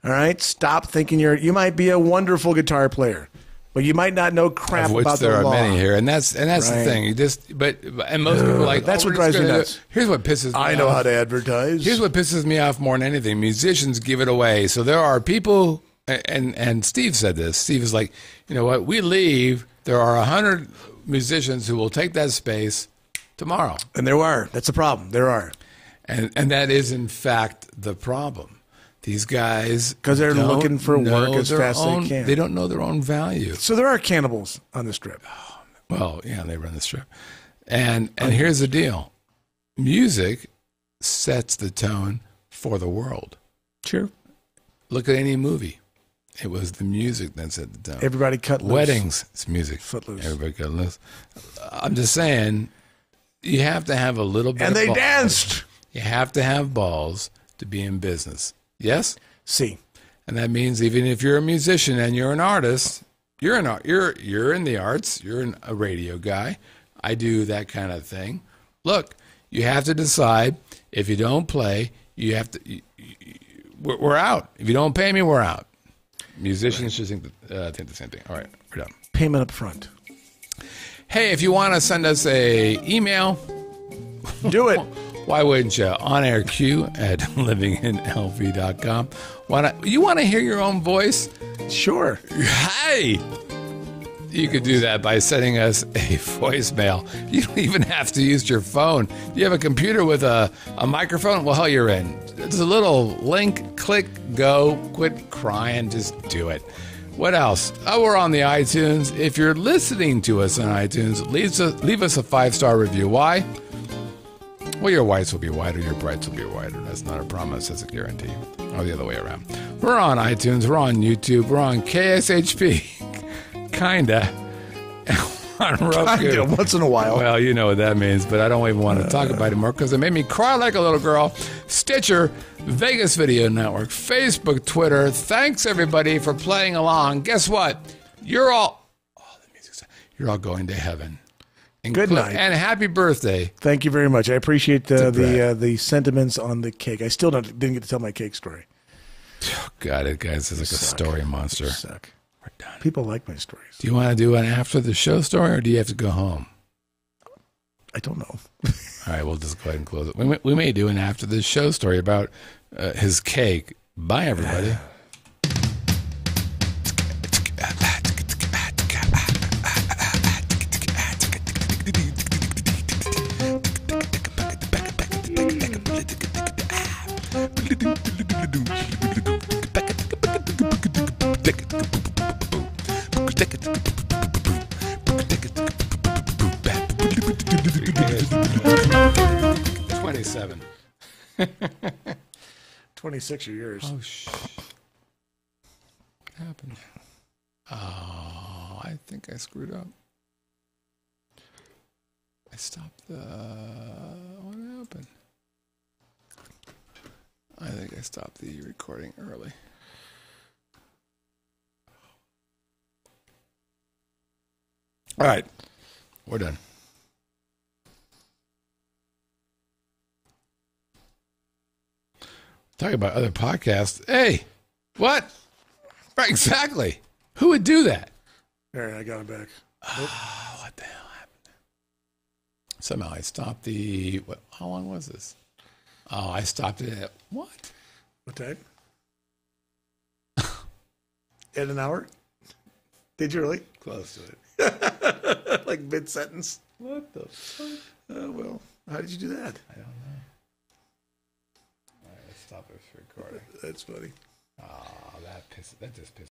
All right. Stop thinking you might be a wonderful guitar player, but you might not know crap about the law. There are many here, and that's the thing. You just and most people are like that's what drives me nuts. Here's what pisses me off. I know how to advertise. Here's what pisses me off more than anything. Musicians give it away. So there are people, and Steve said this. Steve is like, you know what? We leave. There are 100 musicians who will take that space tomorrow, and there are. That's the problem. There are, and that is in fact the problem. These guys, because they're looking for work as fast as they can. They don't know their own value. So there are cannibals on the Strip. Well, yeah, they run the Strip. And here's the deal. Music sets the tone for the world. Sure. Look at any movie. It was the music that set the tone. Everybody cut loose. Weddings, it's music. Footloose. Everybody cut loose. I'm just saying, you have to have a little bit and of they balls. danced. You have to have balls to be in business. Yes? See. And that means even if you're a musician and you're an artist, you're in the arts, you're a radio guy. I do that kind of thing. Look, you have to decide if you don't play, you have to we're out. If you don't pay me, we're out. Musicians should think the same thing. All right, we're done. Payment up front. Hey, if you want to send us a email, do it. Why wouldn't you? OnAirQ at livinginlv.com. You want to hear your own voice? Sure. Hey! You could do that by sending us a voicemail. You don't even have to use your phone. You have a computer with a microphone? Well, hell, you're in. There's a little link. Click, go, quit crying. Just do it. What else? Oh, we're on the iTunes. If you're listening to us on iTunes, leave us a 5-star review. Why? Well, your whites will be whiter, your brights will be whiter. That's not a promise, that's a guarantee. Or the other way around. We're on iTunes, we're on YouTube, we're on KSHP. Kinda. On Roku. Kinda, once in a while. Well, you know what that means, but I don't even want to talk about it anymore because it made me cry like a little girl. Stitcher, Vegas Video Network, Facebook, Twitter. Thanks, everybody, for playing along. Guess what? You're all going to heaven. Good night. And happy birthday. Thank you very much. I appreciate the sentiments on the cake. I still didn't get to tell my cake story. Oh, God, it guys is like a story monster. Suck. We're done. People like my stories. Do you want to do an after the show story, or do you have to go home? I don't know. All right, we'll just go ahead and close it. We may do an after the show story about his cake. Bye, everybody. 27. 26 are yours. Oh, what happened? Oh, I think I screwed up. I stopped the... What happened? I think I stopped the recording early. All right. We're done. Talk about other podcasts. Hey, what? Right, exactly. Who would do that? All right, I got it back. Oh, what the hell happened? Somehow I stopped the... How long was this? Oh, I stopped it at... What? What time? At an hour? Did you really? Close to it. Like mid-sentence? What the fuck? Well, how did you do that? I don't know. All right, let's stop this recording. That's funny. Oh, that just pissed